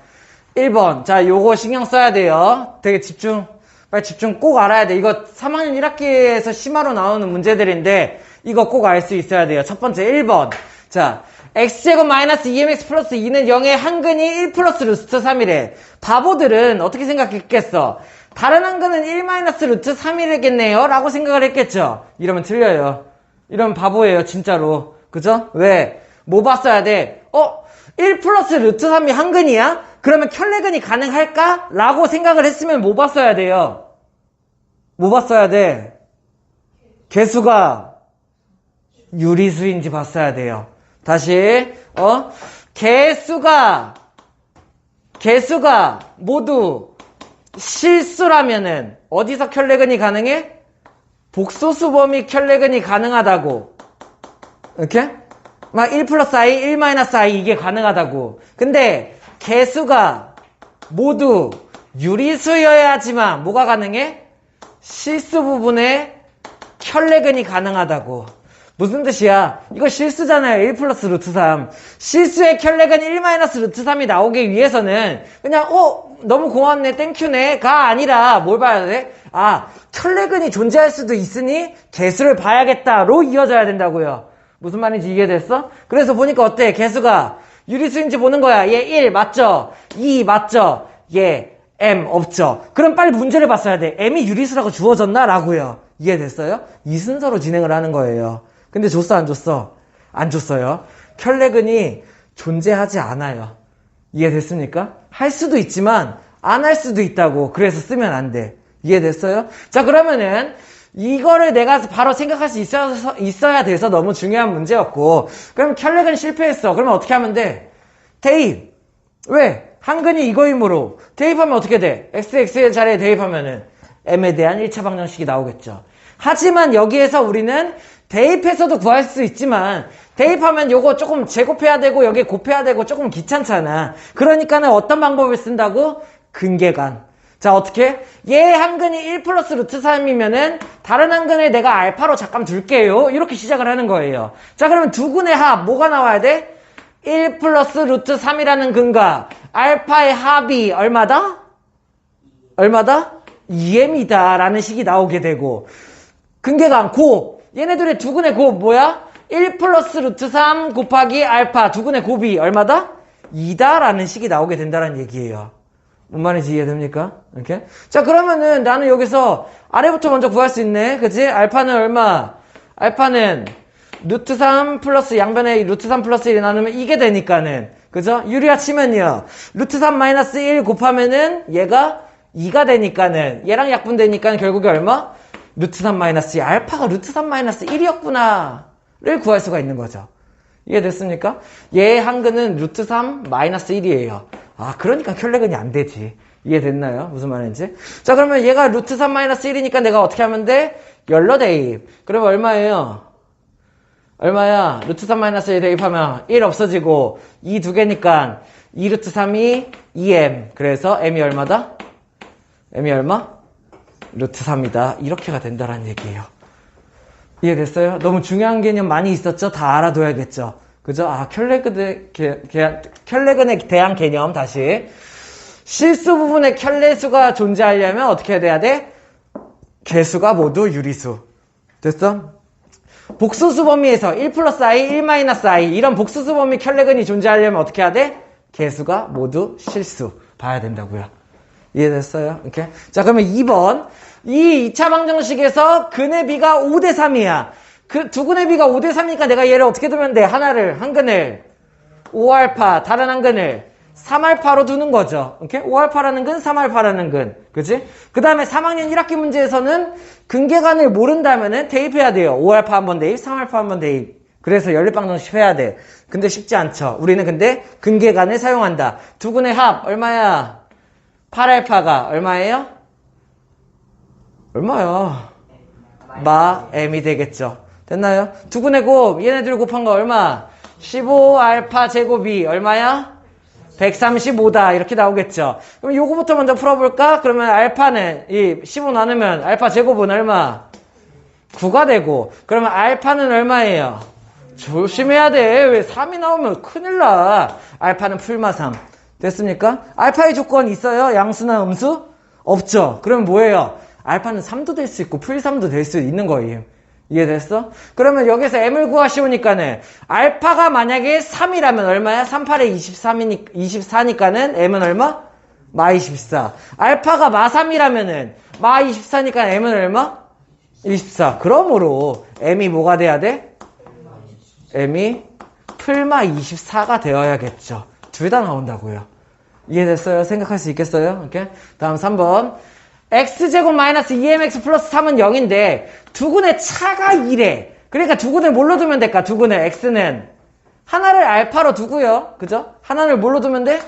1번. 자, 요거 신경 써야 돼요. 되게 빨리 집중 꼭 알아야 돼. 이거 3학년 1학기에서 심화로 나오는 문제들인데 이거 꼭 알 수 있어야 돼요. 첫 번째 1번. 자, x제곱 마이너스 2mx 플러스 2는 0의 한근이 1 플러스 루트 3이래. 바보들은 어떻게 생각했겠어? 다른 한근은 1 마이너스 루트 3이겠네요 라고 생각을 했겠죠. 이러면 틀려요. 이러면 바보예요 진짜로. 그죠? 왜? 뭐 봤어야 돼? 1 플러스 루트 3이 한근이야? 그러면 켤레근이 가능할까? 라고 생각을 했으면 뭐 봤어야 돼요? 뭐 봤어야 돼? 개수가 유리수인지 봤어야 돼요. 다시 개수가 모두 실수라면은 어디서 켤레근이 가능해? 복소수 범위 켤레근이 가능하다고. 이렇게? 막 1 플러스 i, 1 마이너스 i 이게 가능하다고. 근데 개수가 모두 유리수여야지만 뭐가 가능해? 실수 부분에 켤레근이 가능하다고. 무슨 뜻이야? 이거 실수잖아요. 1 플러스 루트 3. 실수의 켤레근 1 마이너스 루트 3이 나오기 위해서는 그냥 너무 고맙네 땡큐네 가 아니라 뭘 봐야 돼? 켤레근이 존재할 수도 있으니 개수를 봐야겠다로 이어져야 된다고요. 무슨 말인지 이해됐어? 그래서 보니까 어때? 개수가 유리수인지 보는 거야. 얘 1 맞죠? 2 맞죠? 얘 m 없죠? 그럼 빨리 문제를 봤어야 돼. m이 유리수라고 주어졌나? 라고요. 이해됐어요? 이 순서로 진행을 하는 거예요. 근데 줬어 안 줬어? 안 줬어요. 켤레근이 존재하지 않아요. 이해됐습니까? 할 수도 있지만 안 할 수도 있다고. 그래서 쓰면 안 돼. 이해됐어요? 자, 그러면은 이거를 내가 바로 생각할 수 있어야 돼서 너무 중요한 문제였고, 그럼 켤레근 실패했어. 그러면 어떻게 하면 돼? 대입. 왜? 한근이 이거이므로 대입하면 어떻게 돼? x의 자리에 대입하면은 m에 대한 1차 방정식이 나오겠죠. 하지만 여기에서 우리는 대입해서도 구할 수 있지만 대입하면 요거 조금 제곱해야 되고 여기 곱해야 되고 조금 귀찮잖아. 그러니까는 어떤 방법을 쓴다고? 근계관. 자, 어떻게? 얘 한 근이 1 플러스 루트 3이면은 다른 한 근을 내가 알파로 잠깐 둘게요. 이렇게 시작을 하는 거예요. 자, 그러면 두 근의 합 뭐가 나와야 돼? 1 플러스 루트 3이라는 근과 알파의 합이 얼마다? 얼마다? 2m이다 라는 식이 나오게 되고, 근계간 곱, 얘네들의 두 근의 곱 뭐야? 1 플러스 루트 3 곱하기 알파 두 근의 곱이 얼마다? 2다 라는 식이 나오게 된다는 얘기예요. 뭔 말인지 이해됩니까? 이렇게? 자, 그러면은 나는 여기서 아래부터 먼저 구할 수 있네. 그치? 알파는 얼마? 알파는 루트 3 플러스 양변에 루트 3 플러스 1이 나누면 이게 되니까는, 그죠? 유리화 치면요. 루트 3 마이너스 1 곱하면은 얘가 2가 되니까는, 얘랑 약분되니까는 결국에 얼마? 루트 3 마이너스 2. 알파가 루트 3 마이너스 1이었구나를 구할 수가 있는 거죠. 이해됐습니까? 얘 한근은 루트 3 마이너스 1이에요. 아, 그러니까 켤레근이 안 되지. 이해됐나요? 무슨 말인지? 자, 그러면 얘가 루트 3 마이너스 1이니까 내가 어떻게 하면 돼? 열로 대입. 그러면 얼마예요? 얼마야? 루트 3 마이너스 1 대입하면 1 없어지고 2 두 개니까 2 루트 3이 2m. 그래서 m이 얼마다? m이 얼마? 루트 3이다. 이렇게가 된다라는 얘기예요. 이해됐어요? 너무 중요한 개념 많이 있었죠? 다 알아둬야겠죠? 그죠? 아, 켤레근에 대한 개념 다시. 실수 부분에 켤레수가 존재하려면 어떻게 해야 돼? 개수가 모두 유리수. 됐어? 복소수 범위에서 1 플러스 i, 1 마이너스 i 이런 복소수 범위 켤레근이 존재하려면 어떻게 해야 돼? 개수가 모두 실수. 봐야 된다고요. 이해됐어요? 이렇게. 자, 그러면 2번. 이 2차 방정식에서 근의 비가 5대 3이야. 그 두 근의 비가 5대 3이니까 내가 얘를 어떻게 두면 돼? 하나를, 한 근을 5알파, 다른 한 근을 3알파로 두는 거죠. 오케이? 5알파라는 근, 3알파라는 근. 그치? 그 다음에 3학년 1학기 문제에서는 근계간을 모른다면은 대입해야 돼요. 5알파 한번 대입, 3알파 한번 대입. 그래서 연립방정식 해야 돼. 근데 쉽지 않죠. 우리는 근데 근계간을 사용한다. 두 근의 합, 얼마야? 8알파가 얼마예요? 얼마야? 마 m이 되겠죠. 됐나요? 두 근의 곱, 얘네들 곱한 거 얼마? 15알파 제곱이 얼마야? 135다. 이렇게 나오겠죠. 그럼 요거부터 먼저 풀어볼까? 그러면 알파는, 이 15 나누면 알파 제곱은 얼마? 9가 되고, 그러면 알파는 얼마예요? 조심해야 돼. 왜 3이 나오면 큰일 나. 알파는 풀마 3. 됐습니까? 알파의 조건 있어요? 양수나 음수? 없죠. 그러면 뭐예요? 알파는 3도 될 수 있고 풀 3도 될 수 있는 거예요. 이해됐어? 그러면 여기서 m을 구하시오니까는 알파가 만약에 3이라면 얼마야? 3, 8에 24니까는 m은 얼마? 마 24. 알파가 마 3이라면은 마 24니까 m은 얼마? 24. 그러므로 m이 뭐가 돼야 돼? m이 풀마 24가 되어야겠죠. 둘 다 나온다고요. 이해됐어요? 생각할 수 있겠어요? 오케이? 다음 3번. x제곱 마이너스 2mx 플러스 3은 0인데 두 근의 차가 2래. 그러니까 두 근을 뭘로 두면 될까? 두 근을 x는 하나를 알파로 두고요. 그죠? 하나를 뭘로 두면 돼?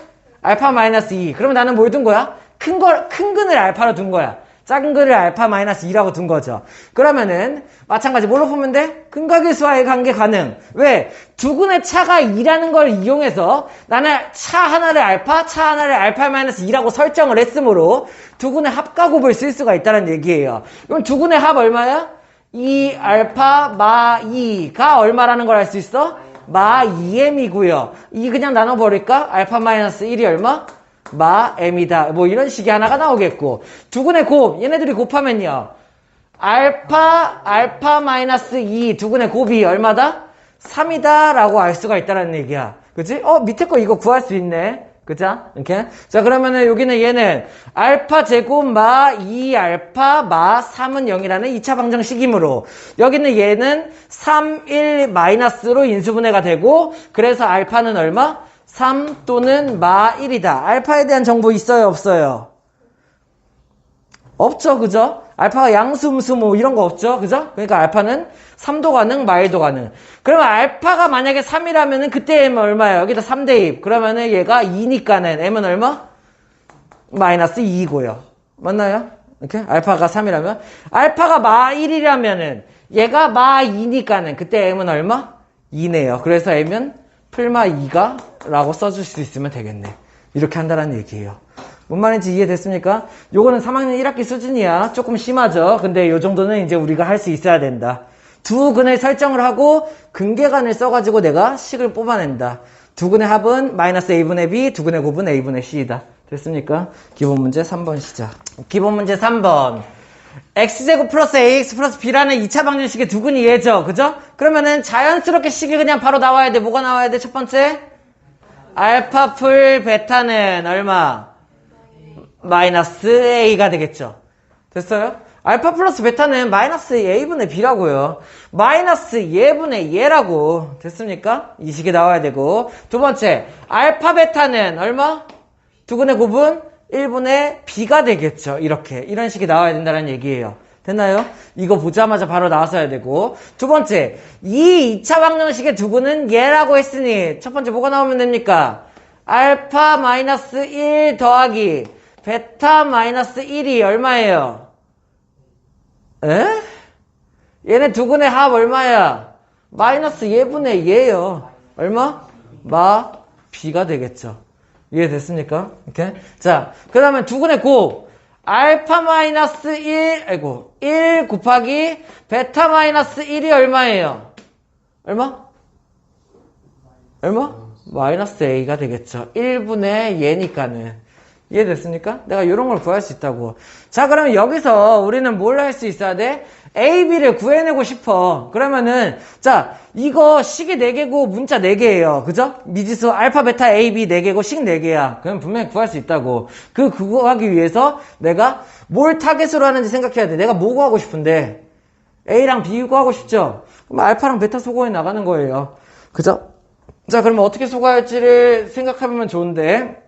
알파 마이너스 2. 그러면 나는 뭘 둔 거야? 큰 근을 알파로 둔 거야. 작은 근을 알파 마이너스 2라고 둔 거죠. 그러면은 마찬가지 뭘로 보면 돼? 근과 계수와의 관계 가능. 왜? 두 근의 차가 2라는 걸 이용해서 나는 차 하나를 알파 마이너스 2라고 설정을 했으므로 두 근의 합가곱을 쓸 수가 있다는 얘기예요. 그럼 두 근의 합 얼마야? 2 알파 마 2가 얼마라는 걸 알 수 있어? 마 2m이고요. 이 그냥 나눠버릴까? 알파 마이너스 1이 얼마? 마 m이다. 뭐 이런 식이 하나가 나오겠고, 두 근의 곱, 얘네들이 곱하면요, 알파 마이너스 2 두 근의 곱이 얼마다? 3이다 라고 알 수가 있다는 얘기야. 그치? 밑에 거 이거 구할 수 있네. 그죠? 이렇게. 자, 그러면은 여기는 얘는 알파 제곱 마 2 알파 마 3은 0이라는 2차 방정식이므로, 여기는 얘는 3, 1 마이너스로 인수분해가 되고, 그래서 알파는 얼마? 3 또는 마 1이다. 알파에 대한 정보 있어요? 없어요? 없죠. 그죠? 알파가 양수, 음수 뭐 이런 거 없죠. 그죠? 그러니까 알파는 3도 가능, 마 1도 가능. 그러면 알파가 만약에 3이라면은 그때 m은 얼마예요? 여기다 3 대입. 그러면은 얘가 2니까는 m은 얼마? 마이너스 2이고요. 맞나요? 이렇게? 알파가 3이라면. 알파가 마 1이라면은 얘가 마 2니까는 그때 m은 얼마? 2네요. 그래서 m은 풀마 2가 라고 써줄 수 있으면 되겠네. 이렇게 한다는 얘기예요. 뭔 말인지 이해됐습니까? 요거는 3학년 1학기 수준이야. 조금 심하죠? 근데 요 정도는 이제 우리가 할 수 있어야 된다. 두 근의 설정을 하고 근계간을 써가지고 내가 식을 뽑아낸다. 두 근의 합은 마이너스 a분의 b, 두 근의 곱은 a분의 c이다. 됐습니까? 기본 문제 3번 시작. 기본 문제 3번. x제곱 플러스 ax 플러스 b라는 2차 방정식의 두 근이 얘죠. 그죠? 그러면은 자연스럽게 식이 그냥 바로 나와야 돼. 뭐가 나와야 돼? 첫 번째. 알파 풀 베타는 얼마? 마이너스 a가 되겠죠. 됐어요? 알파 플러스 베타는 마이너스 a분의 b라고요. 마이너스 예분의 얘라고. 됐습니까? 이 식이 나와야 되고. 두 번째, 알파 베타는 얼마? 두근의 곱은 1분의 b가 되겠죠. 이렇게. 이런 식이 나와야 된다는 얘기예요. 됐나요? 이거 보자마자 바로 나왔어야 되고. 두 번째, 이 2차 방정식의 두근은 얘라고 했으니 첫 번째 뭐가 나오면 됩니까? 알파 마이너스 1 더하기 베타 마이너스 1이 얼마예요? 에? 얘네 두근의 합 얼마야? 마이너스 예분의 얘요. 얼마? b가 되겠죠. 이해됐습니까? 이렇게. 자, 그 다음에 두근의 곱. 알파 마이너스 1 곱하기 베타 마이너스 1이 얼마예요? 얼마? 마이너스 a가 되겠죠. 1분의 얘니까는. 이해됐습니까? 내가 이런 걸 구할 수 있다고. 자, 그러면 여기서 우리는 뭘 할 수 있어야 돼? A, B를 구해내고 싶어. 그러면은, 자, 이거 식이 4개고 문자 4개예요. 그죠? 미지수 알파, 베타, A, B 4개고 식 4개야. 그럼 분명히 구할 수 있다고. 그거 하기 위해서 내가 뭘 타겟으로 하는지 생각해야 돼. 내가 뭐 구하고 싶은데? A랑 B 구하고 싶죠? 그럼 알파랑 베타 소거해 나가는 거예요. 그죠? 자, 그러면 어떻게 소거할지를 생각하면 좋은데.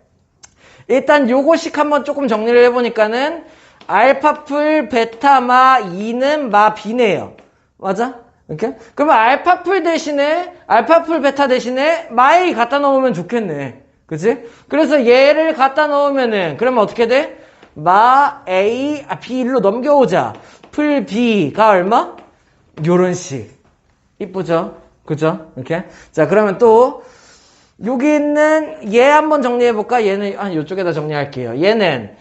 일단 요거식 한번 조금 정리를 해보니까는 알파풀 베타마 2는 마 b네요. 맞아? 이렇게? 그러면 알파풀 베타 대신에 마 a 갖다 넣으면 좋겠네. 그치? 그래서 얘를 갖다 넣으면은 그러면 어떻게 돼? 마 a b로 넘겨오자. 풀 b가 얼마? 요런 식. 이쁘죠? 그죠? 이렇게. 자, 그러면 또 여기 있는 얘 한번 정리해볼까? 얘는 이쪽에다 정리할게요. 얘는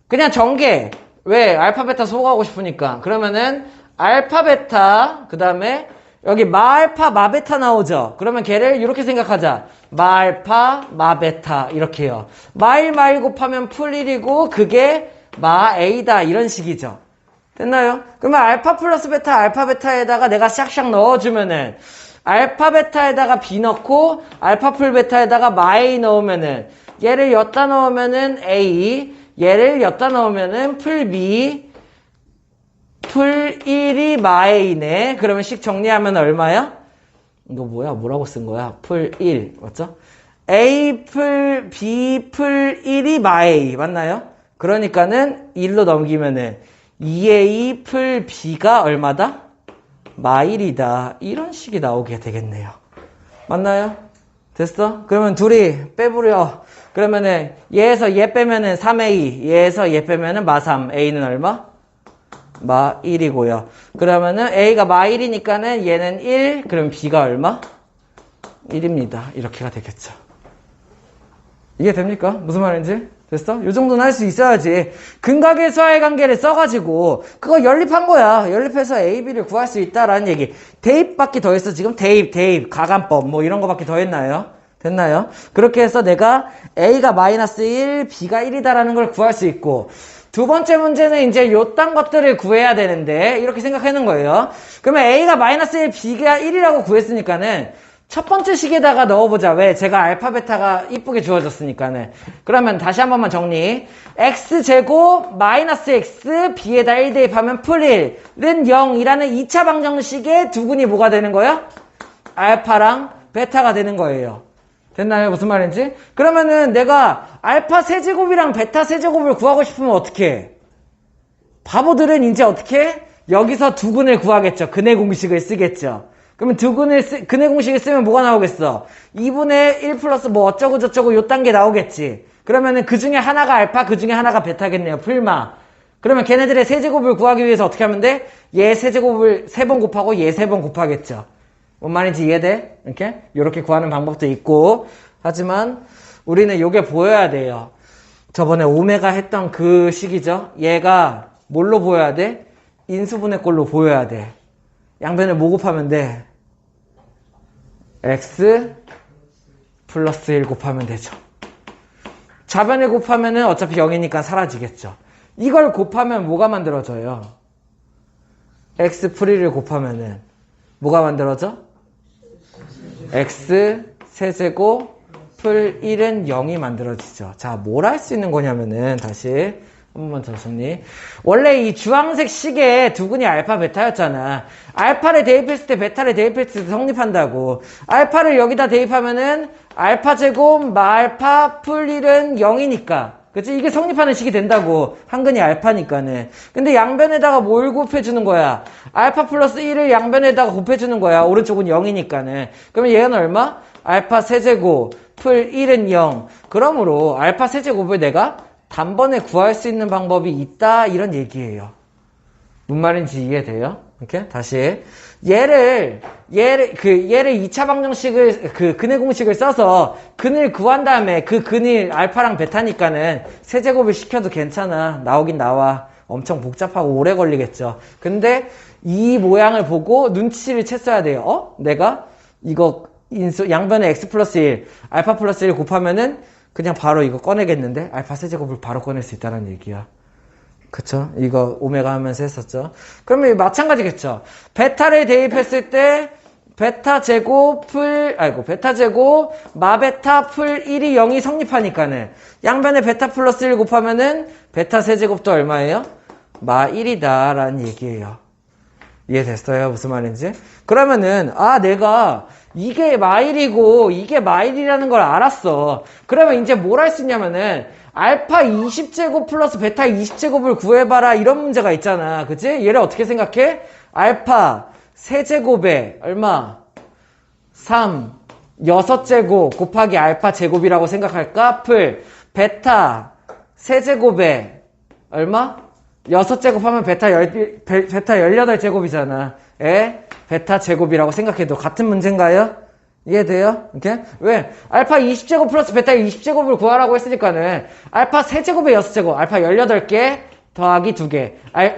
그냥 전개. 왜? 알파 베타 소거하고 싶으니까. 그러면은 알파 베타 그 다음에 여기 마알파 마베타 나오죠. 그러면 걔를 이렇게 생각하자. 마알파 마베타 이렇게요. 마일 곱하면 풀 1이고 그게 마 a다 이런 식이죠. 됐나요? 그러면 알파 플러스 베타 알파 베타에다가 내가 샥샥 넣어주면은 알파 베타에다가 b 넣고 알파 풀 베타에다가 마 a 넣으면은 얘를 엿다 넣으면은 a, 얘를 엿다 넣으면은 풀 b, 풀 1이 마 a네. 그러면 식 정리하면 얼마야? 이거 뭐야? 뭐라고 쓴 거야? 풀 1 맞죠? a 풀 b 풀 1이 마 a 맞나요? 그러니까는 1로 넘기면은 2a 풀 b가 얼마다? 마1이다. 이런 식이 나오게 되겠네요. 맞나요? 됐어? 그러면 둘이 빼부려. 그러면은 얘에서 얘 빼면은 3a, 얘에서 얘 빼면은 마3, a는 얼마? 마1이고요. 그러면은 a가 마1이니까는 얘는 1, 그럼 b가 얼마? 1입니다. 이렇게가 되겠죠. 이해됩니까? 무슨 말인지? 됐어? 요 정도는 할 수 있어야지. 근각의 수화의 관계를 써가지고 그거 연립한 거야. 연립해서 A, B를 구할 수 있다라는 얘기. 대입밖에 더 했어. 지금 대입, 가간법 뭐 이런 거밖에 더 했나요? 됐나요? 그렇게 해서 내가 A가 마이너스 1, B가 1이다라는 걸 구할 수 있고 두 번째 문제는 이제 요딴 것들을 구해야 되는데 이렇게 생각하는 거예요. 그러면 A가 마이너스 1, B가 1이라고 구했으니까는 첫 번째 식에다가 넣어보자. 왜? 제가 알파 베타가 이쁘게 주어졌으니까는. 그러면 다시 한 번만 정리. x제곱 마이너스 x b에다 1 대입하면 풀 1은 0이라는 2차 방정식의 두근이 뭐가 되는 거예요? 알파랑 베타가 되는 거예요. 됐나요? 무슨 말인지? 그러면은 내가 알파 세제곱이랑 베타 세제곱을 구하고 싶으면 어떻게 해? 바보들은 이제 어떻게 해? 여기서 두근을 구하겠죠. 근의 공식을 쓰겠죠. 그러면 근의 공식을 쓰면 뭐가 나오겠어? 2분의 1 플러스 뭐 어쩌고 저쩌고 요 단계 나오겠지. 그러면은 그 중에 하나가 알파, 그 중에 하나가 베타겠네요. 풀마. 그러면 걔네들의 세제곱을 구하기 위해서 어떻게 하면 돼? 얘 세제곱을 3번 곱하고 얘 3번 곱하겠죠. 뭔 말인지 이해돼? 이렇게 구하는 방법도 있고. 하지만 우리는 요게 보여야 돼요. 저번에 오메가 했던 그 식이죠. 얘가 뭘로 보여야 돼? 인수분해 꼴로 보여야 돼. 양변에 뭐 곱하면 돼? x 플러스 1 곱하면 되죠. 좌변에 곱하면은 어차피 0이니까 사라지겠죠. 이걸 곱하면 뭐가 만들어져요? x 풀 1을 곱하면은 뭐가 만들어져? x 세제곱 풀 1은 0이 만들어지죠. 자, 뭘 할 수 있는 거냐면은 다시 한 번만 더 정리. 원래 이 주황색 식의 두근이 알파 베타였잖아. 알파를 대입했을 때 베타를 대입했을 때 성립한다고. 알파를 여기다 대입하면은 알파 제곱 마알파 풀 1은 0이니까. 그치? 이게 성립하는 식이 된다고. 한근이 알파니까는. 근데 양변에다가 뭘 곱해주는 거야? 알파 플러스 1을 양변에다가 곱해주는 거야. 오른쪽은 0이니까는. 그러면 얘는 얼마? 알파 세제곱 풀 1은 0. 그러므로 알파 세제곱을 내가 단번에 구할 수 있는 방법이 있다, 이런 얘기예요. 뭔 말인지 이해돼요? 이렇게 다시 얘를 2차 방정식을 근의 공식을 써서 근을 구한 다음에 그 근이 알파랑 베타니까는 세제곱을 시켜도 괜찮아. 나오긴 나와. 엄청 복잡하고 오래 걸리겠죠. 근데 이 모양을 보고 눈치를 챘어야 돼요. 내가 이거 양변에 x 플러스 1, 알파 플러스 1 곱하면은 그냥 바로 이거 꺼내겠는데? 알파 세제곱을 바로 꺼낼 수 있다는 얘기야. 그쵸? 이거 오메가 하면서 했었죠. 그러면 마찬가지겠죠. 베타를 대입했을 때 베타 제곱 마베타 풀 1이 0이 성립하니까는 양변에 베타 플러스 1 곱하면은 베타 세제곱도 얼마예요? 마 1이다 라는 얘기예요. 이해됐어요? 무슨 말인지? 그러면은 내가 이게 마일이고 이게 마일이라는 걸 알았어. 그러면 이제 뭘 할 수 있냐면은 알파 20제곱 플러스 베타 20제곱을 구해봐라, 이런 문제가 있잖아. 그치? 얘를 어떻게 생각해? 알파 세제곱에 얼마? 3 6제곱 곱하기 알파 제곱이라고 생각할까? 풀 베타 세제곱에 얼마? 6제곱 하면 베타 18제곱이잖아. 베타 제곱이라고 생각해도 같은 문제인가요? 이해돼요? 이렇게? 왜? 알파 20제곱 플러스 베타 20제곱을 구하라고 했으니까는 알파 세제곱에 6제곱, 알파 18개 더하기 2개,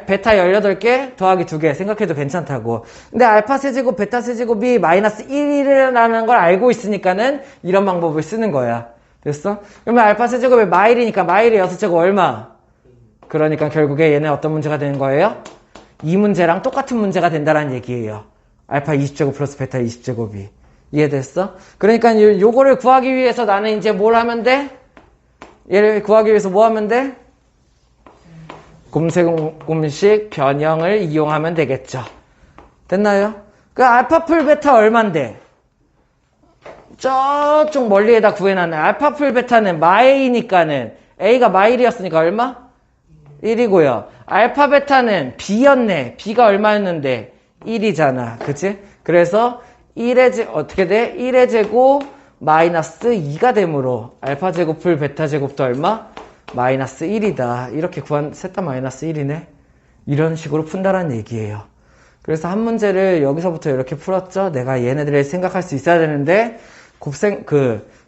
베타 18개 더하기 2개 생각해도 괜찮다고. 근데 알파 세제곱, 베타 세제곱이 마이너스 1이라는 걸 알고 있으니까는 이런 방법을 쓰는 거야. 됐어? 그러면 알파 세제곱이 마일이니까 마일의 6제곱 얼마? 그러니까 결국에 얘는 어떤 문제가 되는 거예요? 이 문제랑 똑같은 문제가 된다는 얘기예요. 알파 20제곱 플러스 베타 20제곱이. 이해됐어? 그러니까 요거를 구하기 위해서 나는 이제 뭘 하면 돼? 얘를 구하기 위해서 뭐 하면 돼? 곰새곰식 변형을 이용하면 되겠죠. 됐나요? 그 알파 풀 베타 얼만데? 저쪽 멀리에다 구해놨네. 알파 풀 베타는 마이니까는 A가 마일이었으니까 얼마? 1이고요. 알파 베타는 B였네. B가 얼마였는데? 1이잖아. 그치? 그래서 어떻게 돼? 1의 제곱 마이너스 2가 되므로 알파 제곱 풀 베타 제곱도 얼마? 마이너스 1이다. 이렇게 셋 다 마이너스 1이네. 이런 식으로 푼다라는 얘기예요. 그래서 한 문제를 여기서부터 이렇게 풀었죠. 내가 얘네들을 생각할 수 있어야 되는데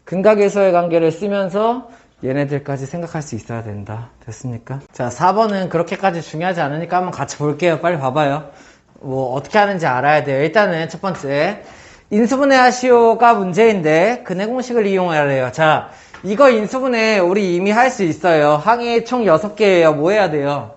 근각에서의 관계를 쓰면서 얘네들까지 생각할 수 있어야 된다. 됐습니까? 자, 4번은 그렇게까지 중요하지 않으니까 한번 같이 볼게요. 빨리 봐봐요. 뭐 어떻게 하는지 알아야 돼요. 일단은 첫 번째 인수분해 하시오가 문제인데 근해 공식을 이용해야 돼요. 자, 이거 인수분해 우리 이미 할 수 있어요. 항이 총 6개예요. 뭐 해야 돼요?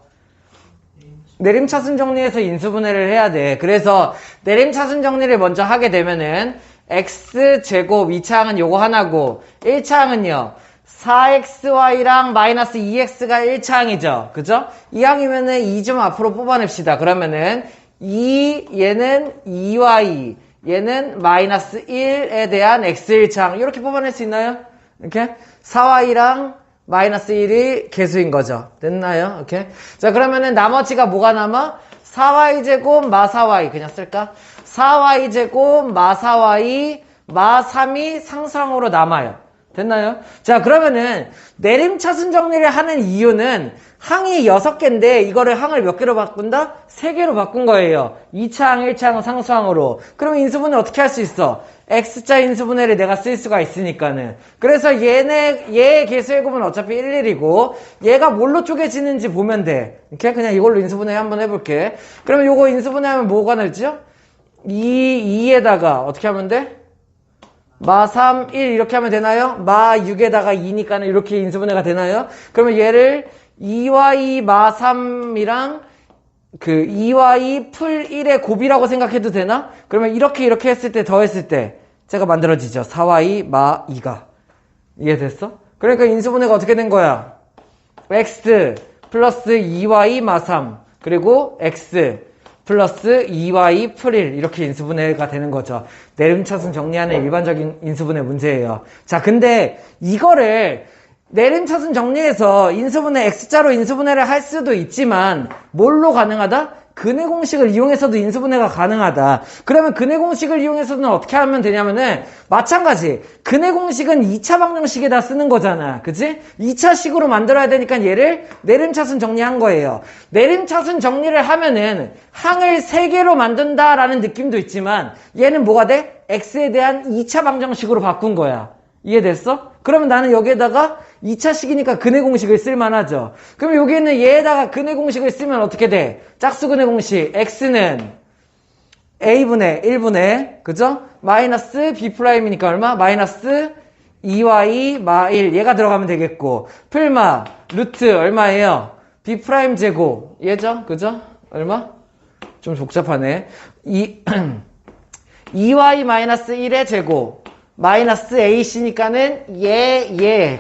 내림차순 정리해서 인수분해를 해야 돼. 그래서 내림차순 정리를 먼저 하게 되면은 x제곱 2차항은 요거 하나고 1차항은요 4xy랑 마이너스 2x가 1차항이죠. 그죠? 2항이면은 2 좀 앞으로 뽑아냅시다. 그러면은 얘는 2y, 얘는 마이너스 1에 대한 x1차항. 이렇게 뽑아낼 수 있나요? 이렇게? 4y랑 마이너스 1이 개수인 거죠. 됐나요? 이렇게? 자, 그러면은 나머지가 뭐가 남아? 4y제곱 마 4y. 그냥 쓸까? 4y제곱 마 4y 마 3이 상수항으로 남아요. 됐나요? 자, 그러면은 내림차순 정리를 하는 이유는 항이 6개인데 이거를 항을 몇 개로 바꾼다? 3개로 바꾼 거예요. 2차항, 1차항 상수항으로. 그럼 인수분해 어떻게 할 수 있어? X자 인수분해를 내가 쓸 수가 있으니까는. 그래서 얘의 개수의 곱은 어차피 11이고, 얘가 뭘로 쪼개지는지 보면 돼. 이렇게 그냥 이걸로 인수분해 한번 해볼게. 그러면 요거 인수분해하면 뭐가 나죠? 2에다가 어떻게 하면 돼? 마 3, 1 이렇게 하면 되나요? 마 6에다가 2니까는 이렇게 인수분해가 되나요? 그러면 얘를 2와 2 마 3이랑 그 2와 2 풀 1의 곱이라고 생각해도 되나? 그러면 이렇게 했을 때 더했을 때 제가 만들어지죠. 4와 2 마 2가. 이해됐어? 그러니까 인수분해가 어떻게 된 거야? x 플러스 2와 2 마 3 그리고 x 플러스 2와 2 풀 1 이렇게 인수분해가 되는 거죠. 내림차순 정리하는 일반적인 인수분해 문제예요. 자, 근데 이거를 내림차순 정리해서 인수분해 X자로 인수분해를 할 수도 있지만 뭘로 가능하다? 근해 공식을 이용해서도 인수분해가 가능하다. 그러면 근해 공식을 이용해서는 어떻게 하면 되냐면은 마찬가지. 근해 공식은 2차 방정식에다 쓰는 거잖아. 그치? 2차식으로 만들어야 되니까 얘를 내림차순 정리한 거예요. 내림차순 정리를 하면은 항을 3개로 만든다라는 느낌도 있지만 얘는 뭐가 돼? X에 대한 2차 방정식으로 바꾼 거야. 이해됐어? 그러면 나는 여기에다가 2차식이니까 근해 공식을 쓸만하죠. 그럼 여기에는 얘에다가 근해 공식을 쓰면 어떻게 돼? 짝수 근해 공식 x는 a분의 1분의 그죠? 마이너스 b'이니까 얼마? 마이너스 2y 마 1 얘가 들어가면 되겠고 풀마 루트 얼마예요? b' 제곱 얘죠? 그죠? 얼마? 좀 복잡하네. 2y 마이너스 1의 제곱 마이너스 ac니까는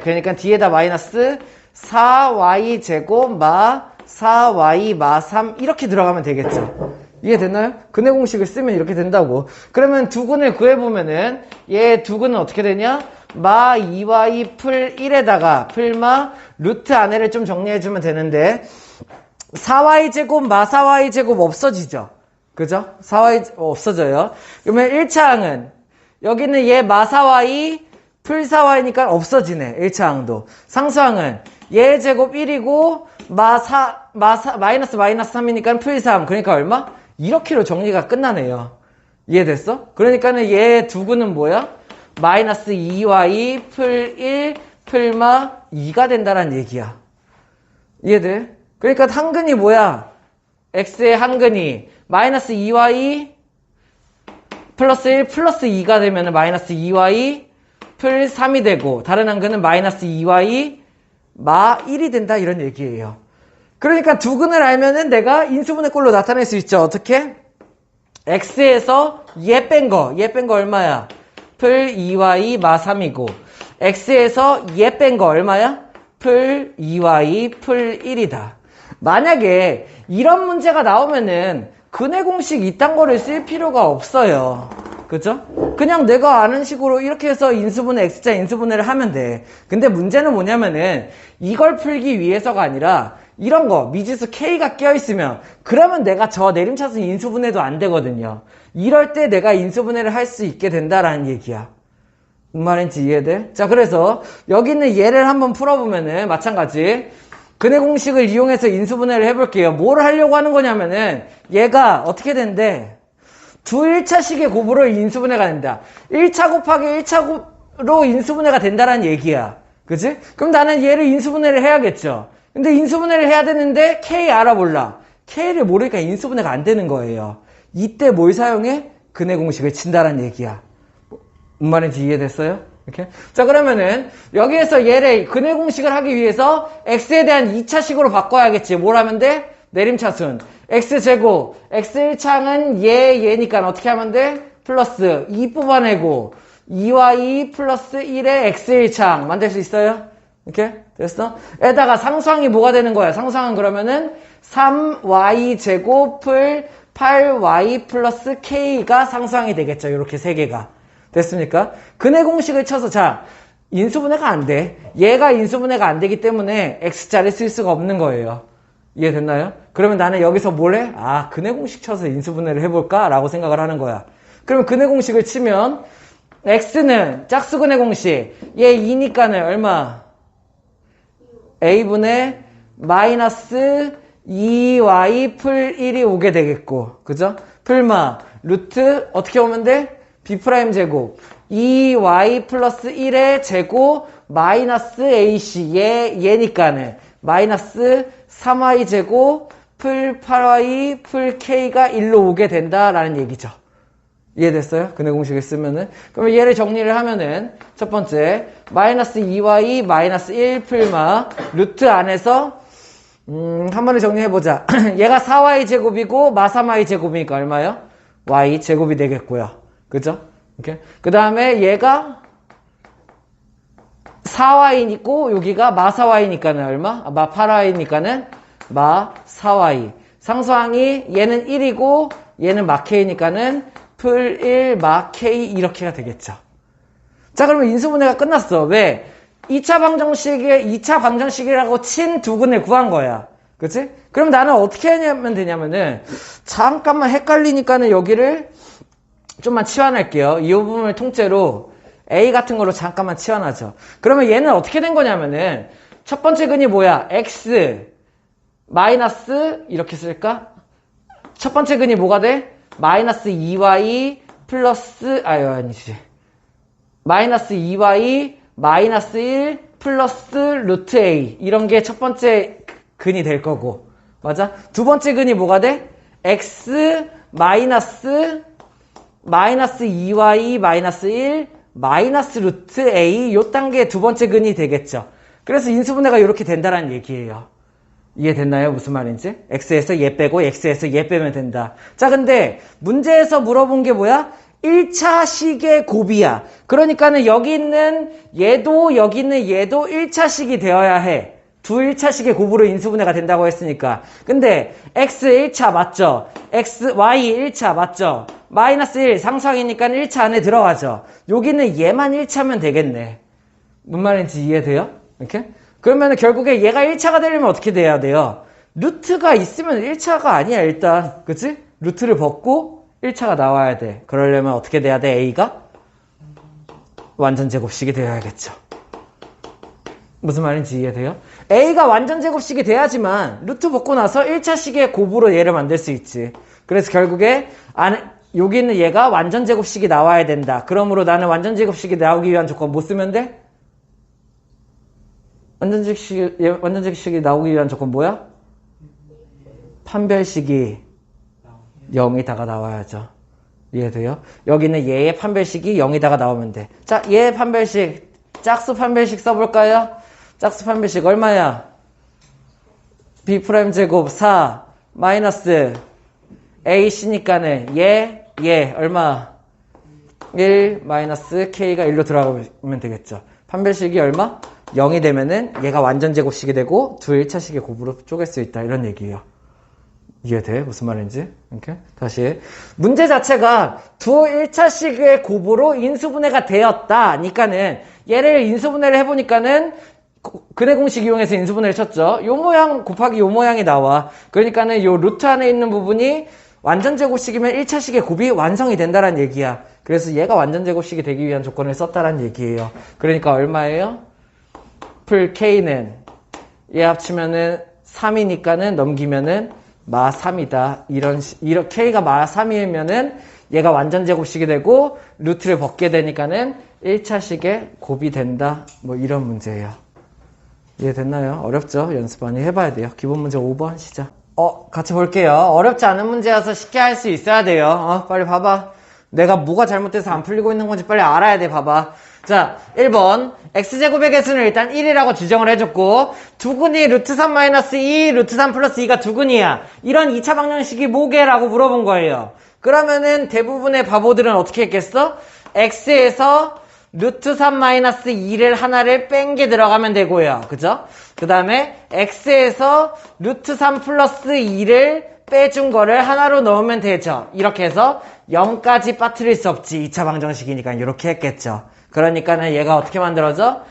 그러니까 뒤에다 마이너스 4y 제곱 마 4y 마 3 이렇게 들어가면 되겠죠. 이해됐나요? 근해 공식을 쓰면 이렇게 된다고. 그러면 두근을 구해보면은 얘 두근은 어떻게 되냐? 마 2y 풀 1에다가 풀마 루트 안에를 좀 정리해주면 되는데 4y 제곱 마 4y 제곱 없어지죠. 그죠? 4y 없어져요. 그러면 1차항은 여기는 얘 마사와이 풀사와이니까 없어지네. 1차항도. 상수항은 얘 제곱 1이고 마이너스 3이니까 풀3. 그러니까 얼마? 이렇게로 정리가 끝나네요. 이해됐어? 그러니까는 얘 두구는 뭐야? 마이너스 2y 풀 1 풀마 2가 된다는 얘기야. 이해돼? 그러니까 한근이 뭐야? x의 한근이 마이너스 2y 플러스 1 플러스 2가 되면 마이너스 2y 풀 3이 되고 다른 한근은 마이너스 2y 마 1이 된다 이런 얘기예요. 그러니까 두근을 알면은 내가 인수분해꼴로 나타낼 수 있죠. 어떻게? x에서 얘 뺀 거 얼마야? 풀 2y 마 3이고 x에서 얘 뺀 거 얼마야? 풀 2y 풀 1이다. 만약에 이런 문제가 나오면은 근해 공식 이딴 거를 쓸 필요가 없어요. 그죠? 그냥 내가 아는 식으로 이렇게 해서 인수분해 X자 인수분해를 하면 돼. 근데 문제는 뭐냐면은 이걸 풀기 위해서가 아니라 이런 거 미지수 K가 껴있으면 그러면 내가 저 내림차순 인수분해도 안 되거든요. 이럴 때 내가 인수분해를 할 수 있게 된다라는 얘기야. 무슨 말인지 이해돼? 자, 그래서 여기 있는 얘를 한번 풀어보면은 마찬가지 근해 공식을 이용해서 인수분해를 해볼게요. 뭘 하려고 하는 거냐면은 얘가 어떻게 된대? 두 1차식의 곱으로 인수분해가 된다. 1차 곱하기 1차로 인수분해가 된다라는 얘기야. 그치? 그럼 나는 얘를 인수분해를 해야겠죠. 근데 인수분해를 해야 되는데 K 알아볼라. K를 모르니까 인수분해가 안 되는 거예요. 이때 뭘 사용해? 근해 공식을 친다라는 얘기야. 뭔 말인지 이해됐어요? 이렇게. 자, 그러면은 여기에서 얘를 근해 공식을 하기 위해서 x에 대한 2차식으로 바꿔야겠지. 뭘 하면 돼? 내림차순. x제곱. x1창은 얘니까 어떻게 하면 돼? 플러스 2 뽑아내고 2와 2 플러스 1의 x1창 만들 수 있어요? 이렇게? 됐어? 에다가 상수항이 뭐가 되는 거야? 상수항은 그러면은 3y 제곱 풀 8y 플러스 k가 상수항이 되겠죠. 이렇게 세 개가. 됐습니까? 근해 공식을 쳐서 자 인수분해가 안 돼. 얘가 인수분해가 안 되기 때문에 x자를 쓸 수가 없는 거예요. 이해됐나요? 그러면 나는 여기서 뭘 해? 아, 근해 공식 쳐서 인수분해를 해볼까? 라고 생각을 하는 거야. 그러면 근해 공식을 치면 x는 짝수 근해 공식 얘 2니까는 얼마? a분의 마이너스 2y 풀 1이 오게 되겠고 그죠? 풀마 루트 어떻게 오면 돼? b' 제곱 2y 플러스 1의 제곱 마이너스 ac 얘니까는 마이너스 3y 제곱 풀 8y 풀 k가 1로 오게 된다라는 얘기죠. 이해됐어요? 근해 공식을 쓰면은. 그러면 얘를 정리를 하면은 첫 번째 마이너스 2y 마이너스 1 풀마 루트 안에서 한 번에 정리해보자. 얘가 4y 제곱이고 마 3y 제곱이니까 얼마요? y 제곱이 되겠고요. 그죠? 이렇게. 그 다음에 얘가 4y이고 여기가 마 4y니까는 얼마? 마 8y니까는 마 4y. 상수항이 얘는 1이고 얘는 마 k니까는 풀 1 마 k 이렇게가 되겠죠. 자, 그러면 인수분해가 끝났어. 왜? 2차 방정식이라고 친 두근을 구한 거야. 그치? 그럼 나는 어떻게 하면 되냐면은, 잠깐만 헷갈리니까는 여기를 좀만 치환할게요. 이 부분을 통째로 A 같은 거로 잠깐만 치환하죠. 그러면 얘는 어떻게 된 거냐면은, 첫 번째 근이 뭐야? X, 마이너스, 이렇게 쓸까? 첫 번째 근이 뭐가 돼? 마이너스 2y 플러스, 아니지. 마이너스 2y 마이너스 1 플러스 루트 a 이런 게 첫 번째 근이 될 거고 맞아? 두 번째 근이 뭐가 돼? x 마이너스 2y 마이너스 1 마이너스 루트 a 요 단계 두 번째 근이 되겠죠. 그래서 인수분해가 이렇게 된다는 얘기예요. 이해됐나요? 무슨 말인지? x에서 얘 빼고 x에서 얘 빼면 된다. 자, 근데 문제에서 물어본 게 뭐야? 1차 식의 곱이야. 그러니까는 여기 있는 얘도 여기 있는 얘도 1차식이 되어야 해. 두 1차식의 곱으로 인수분해가 된다고 했으니까. 근데 x 1차 맞죠? y 1차 맞죠? 마이너스 1 상수항이니까 1차 안에 들어가죠. 여기는 얘만 1차면 되겠네. 뭔 말인지 이해돼요? 이렇게? 그러면 결국에 얘가 1차가 되려면 어떻게 돼야 돼요? 루트가 있으면 1차가 아니야 일단. 그치? 루트를 벗고 1차가 나와야 돼. 그러려면 어떻게 돼야 돼? A가 완전 제곱식이 되어야겠죠. 무슨 말인지 이해돼요? A가 완전 제곱식이 돼야지만 루트 벗고 나서 1차식의 곱으로 얘를 만들 수 있지. 그래서 결국에 여기 있는 얘가 완전 제곱식이 나와야 된다. 그러므로 나는 완전 제곱식이 나오기 위한 조건 뭐 쓰면 돼? 완전 제곱식이 나오기 위한 조건 뭐야? 판별식이 0이다가 나와야죠. 이해돼요? 여기는 얘의 판별식이 0이다가 나오면 돼. 자, 얘의 판별식, 짝수 판별식 써볼까요? 짝수 판별식 얼마야? b' 제곱 4 마이너스 ac니까는 얘 얼마? 1 마이너스 k가 1로 들어가면 되겠죠. 판별식이 얼마? 0이 되면은 얘가 완전 제곱식이 되고 두 1차식의 곱으로 쪼갤 수 있다. 이런 얘기예요. 이해돼? 무슨 말인지? 이렇게 다시 문제 자체가 두 1차식의 곱으로 인수분해가 되었다 니까는 얘를 인수분해를 해보니까는 근해 공식 이용해서 인수분해를 쳤죠. 요 모양 곱하기 요 모양이 나와. 그러니까는 요 루트 안에 있는 부분이 완전 제곱식이면 1차식의 곱이 완성이 된다는 얘기야. 그래서 얘가 완전 제곱식이 되기 위한 조건을 썼다는 얘기예요. 그러니까 얼마예요? 풀 k는 얘 합치면은 3이니까는 넘기면은 마 3이다. 이런 k가 마 3이면은 얘가 완전 제곱식이 되고 루트를 벗게 되니까는 1차식의 곱이 된다. 뭐 이런 문제예요. 이해됐나요? 어렵죠? 연습 많이 해봐야 돼요. 기본 문제 5번 시작. 같이 볼게요. 어렵지 않은 문제여서 쉽게 할 수 있어야 돼요. 빨리 봐봐. 내가 뭐가 잘못돼서 안 풀리고 있는 건지 빨리 알아야 돼. 봐봐. 자, 1번 x제곱의 개수는 일단 1이라고 지정을 해줬고 두근이 루트 3-2 루트 3 플러스 2가 두근이야. 이런 2차 방정식이 뭐게? 라고 물어본 거예요. 그러면은 대부분의 바보들은 어떻게 했겠어? x에서 루트 3-2를 하나를 뺀 게 들어가면 되고요. 그죠? 그 다음에 x에서 루트 3 플러스 2를 빼준 거를 하나로 넣으면 되죠. 이렇게 해서 0까지 빠뜨릴 수 없지. 2차 방정식이니까 이렇게 했겠죠. 그러니까는 얘가 어떻게 만들어져?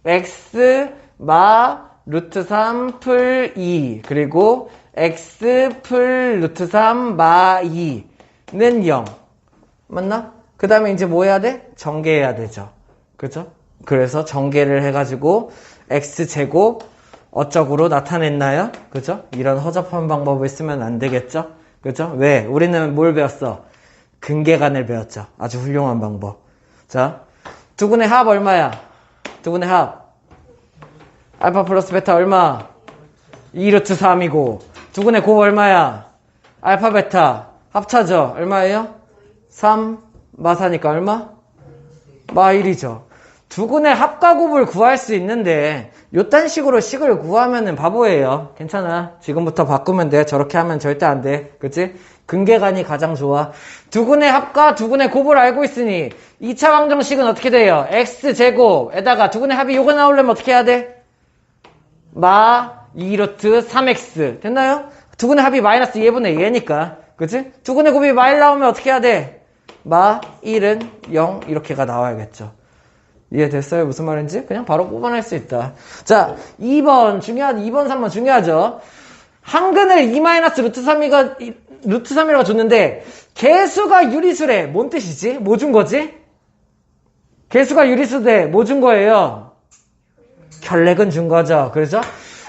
x 마 루트 3 풀 2 그리고 x 풀 루트 3 마 2는 0 맞나? 그 다음에 이제 뭐 해야 돼? 전개해야 되죠. 그죠? 그래서 전개를 해가지고 x제곱 어쩌구로 나타냈나요? 그죠? 이런 허접한 방법을 쓰면 안 되겠죠? 그죠? 왜? 우리는 뭘 배웠어? 근계간을 배웠죠. 아주 훌륭한 방법. 자, 두근의 합 얼마야? 두근의 합. 알파 플러스 베타 얼마? 2루트 3이고. 두근의 곱 얼마야? 알파 베타. 합차죠. 얼마예요? 3 마사니까 얼마? 마 1이죠. 두근의 합과 곱을 구할 수 있는데 요딴 식으로 식을 구하면은 바보예요. 괜찮아. 지금부터 바꾸면 돼. 저렇게 하면 절대 안 돼. 그치? 근계간이 가장 좋아. 두근의 합과 두근의 곱을 알고 있으니 2차 방정식은 어떻게 돼요? x제곱에다가 두근의 합이 요거 나오려면 어떻게 해야 돼? 마 2루트 3x 됐나요? 두근의 합이 마이너스 2분의 2니까 그치? 두근의 곱이 마일 나오면 어떻게 해야 돼? 마 1은 0 이렇게가 나와야겠죠. 이해됐어요? 무슨 말인지? 그냥 바로 뽑아낼 수 있다. 자, 2번 중요하죠. 2번 3번 중요하죠. 한근을 2-루트 3이가 루트 3이라고 줬는데 개수가 유리수래. 뭔 뜻이지? 뭐 준 거지? 개수가 유리수대 뭐 준 거예요? 결례근 준 거죠. 그래서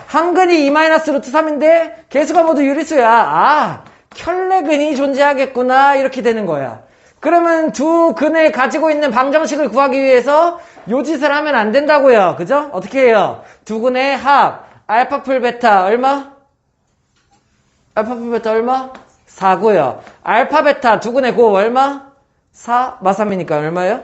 한근이 2-루트 3인데 개수가 모두 유리수야. 아, 결례근이 존재하겠구나 이렇게 되는 거야. 그러면 두 근을 가지고 있는 방정식을 구하기 위해서 요 짓을 하면 안 된다고요. 그죠? 어떻게 해요? 두 근의 합 알파 풀 베타 얼마? 알파 풀 베타 얼마? 4고요. 알파 베타 두 근의 곱 얼마? 4 마삼이니까 얼마예요?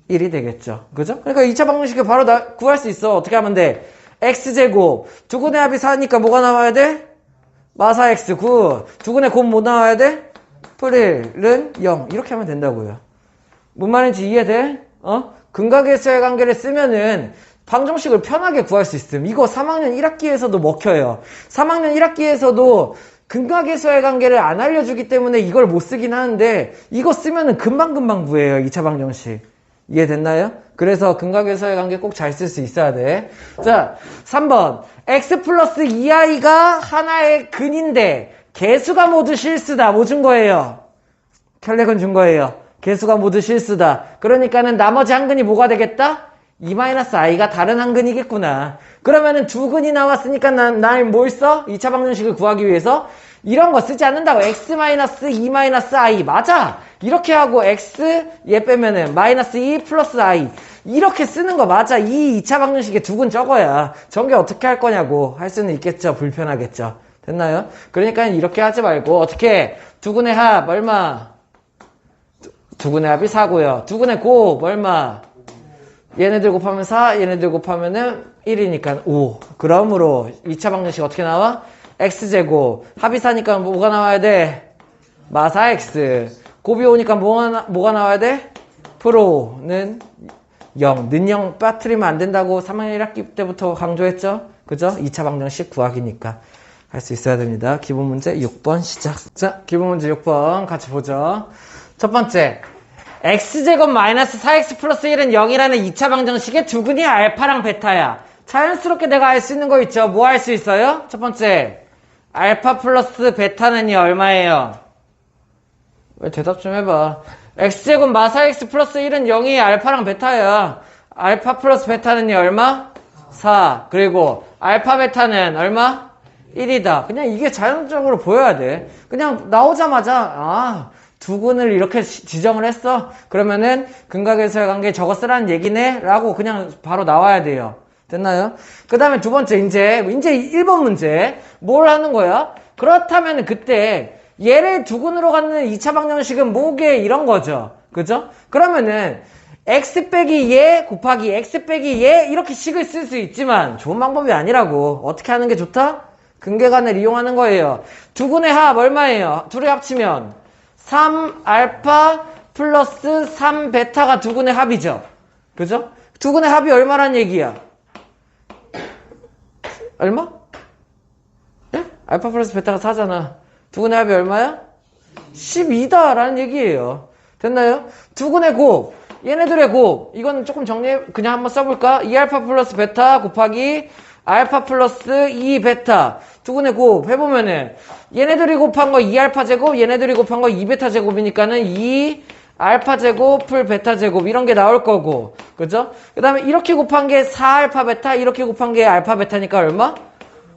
1이 되겠죠. 그죠? 그러니까 2차 방정식을 바로 구할 수 있어. 어떻게 하면 돼? x제곱 두 근의 합이 4니까 뭐가 나와야 돼? 마사 x 9 두 근의 곱 뭐 나와야 돼? 풀1은 0 이렇게 하면 된다고요. 뭔 말인지 이해돼? 근각계수의 관계를 쓰면은 방정식을 편하게 구할 수 있음. 이거 3학년 1학기에서도 먹혀요. 3학년 1학기에서도 근각계수의 관계를 안 알려주기 때문에 이걸 못 쓰긴 하는데 이거 쓰면은 금방금방 구해요. 2차 방정식. 이해됐나요? 그래서 근각계수의 관계 꼭 잘 쓸 수 있어야 돼. 자, 3번 x 플러스 2i가 하나의 근인데 개수가 모두 실수다. 뭐 준 거예요? 결례근 준 거예요. 개수가 모두 실수다. 그러니까는 나머지 한 근이 뭐가 되겠다? 2-i가 다른 한 근이겠구나. 그러면은 두 근이 나왔으니까 날 뭘 써? 2차 방정식을 구하기 위해서 이런 거 쓰지 않는다고. x-2-i 맞아. 이렇게 하고 x 얘 빼면은 -2 플러스 i 이렇게 쓰는 거 맞아. 이 2차 방정식에 두 근 적어야 전개 어떻게 할 거냐고 할 수는 있겠죠. 불편하겠죠. 됐나요? 그러니까 이렇게 하지 말고 어떻게 두 근의 합 얼마? 두 근의 합이 4고요. 두 근의 곱 얼마? 얘네들 곱하면 4, 얘네들 곱하면은 1이니까 5. 그러므로 2차 방정식 어떻게 나와? x제곱 합이 4니까 뭐가 나와야 돼? 마사 x 곱이 오니까 뭐가 나와야 돼? 프로는 0. 는 0 빠뜨리면 안 된다고 3학년 1학기 때부터 강조했죠? 그죠? 2차 방정식 구하기니까 할 수 있어야 됩니다. 기본 문제 6번 시작. 자, 기본 문제 6번 같이 보죠. 첫 번째, x제곱 마이너스 4x 플러스 1은 0이라는 2차 방정식의 두 근이 알파랑 베타야. 자연스럽게 내가 알 수 있는 거 있죠? 뭐 할 수 있어요? 첫 번째, 알파 플러스 베타는요 얼마예요? 왜 대답 좀 해봐. x제곱 마사 x 플러스 1은 0이 알파랑 베타야. 알파 플러스 베타는요 얼마? 4. 그리고 알파 베타는 얼마? 1이다. 그냥 이게 자연적으로 보여야 돼. 그냥 나오자마자 두 근을 이렇게 지정을 했어. 그러면은 근각에서의 관계 저거 쓰라는 얘기네 라고 그냥 바로 나와야 돼요. 됐나요? 그 다음에 두 번째 이제 1번 문제 뭘 하는 거야? 그렇다면 그때 얘를 두 근으로 갖는 2차 방정식은 뭐게 이런 거죠. 그죠? 그러면은 x 빼기 얘 곱하기 x 빼기 얘 이렇게 식을 쓸 수 있지만 좋은 방법이 아니라고. 어떻게 하는 게 좋다? 근계간을 이용하는 거예요. 두 근의 합 얼마예요? 둘이 합치면 3알파 플러스 3베타가 두 근의 합이죠. 그죠? 두 근의 합이 얼마란 얘기야? 얼마? 예? 알파 플러스 베타가 4잖아. 두 근의 합이 얼마야? 12다 라는 얘기예요. 됐나요? 두 근의 곱 얘네들의 곱 이건 조금 정리해 그냥 한번 써볼까? 2알파 플러스 베타 곱하기 알파 플러스 2베타 두 근의 곱 해보면은 얘네들이 곱한 거 2알파 제곱 얘네들이 곱한 거 2베타 제곱이니까는 2알파 제곱 풀 베타 제곱 이런 게 나올 거고 그죠? 그 다음에 이렇게 곱한 게 4알파 베타 이렇게 곱한 게 알파 베타니까 얼마?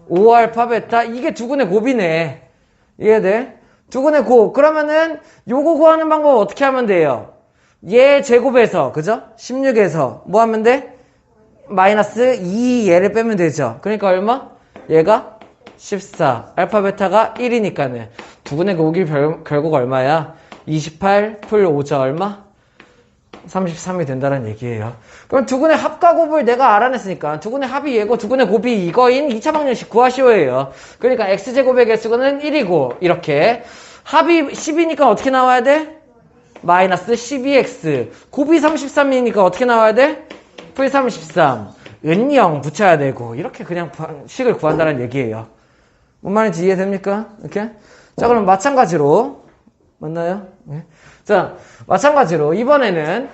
5알파 베타 이게 두 근의 곱이네. 이해돼? 두근의 곱. 그러면은 요거 구하는 방법 어떻게 하면 돼요? 얘 제곱에서, 그죠? 16에서 뭐 하면 돼? 마이너스 2 얘를 빼면 되죠. 그러니까 얼마? 얘가 14. 알파 베타가 1이니까는 두근의 곱이 결국 얼마야? 28 풀 5죠. 얼마? 33이 된다는 얘기예요. 그럼 두근의 합과 곱을 내가 알아냈으니까 두근의 합이 얘고 두근의 곱이 이거인 2차 방정식 구하시오예요. 그러니까 x제곱의 개수는 1이고 이렇게 합이 10이니까 어떻게 나와야 돼? 마이너스 12x. 곱이 33이니까 어떻게 나와야 돼? 풀 33. 은0 붙여야 되고 이렇게 그냥 식을 구한다는 얘기예요. 뭔 말인지 이해됩니까? 이렇게? 자, 그럼 마찬가지로 맞나요? 네. 자, 마찬가지로 이번에는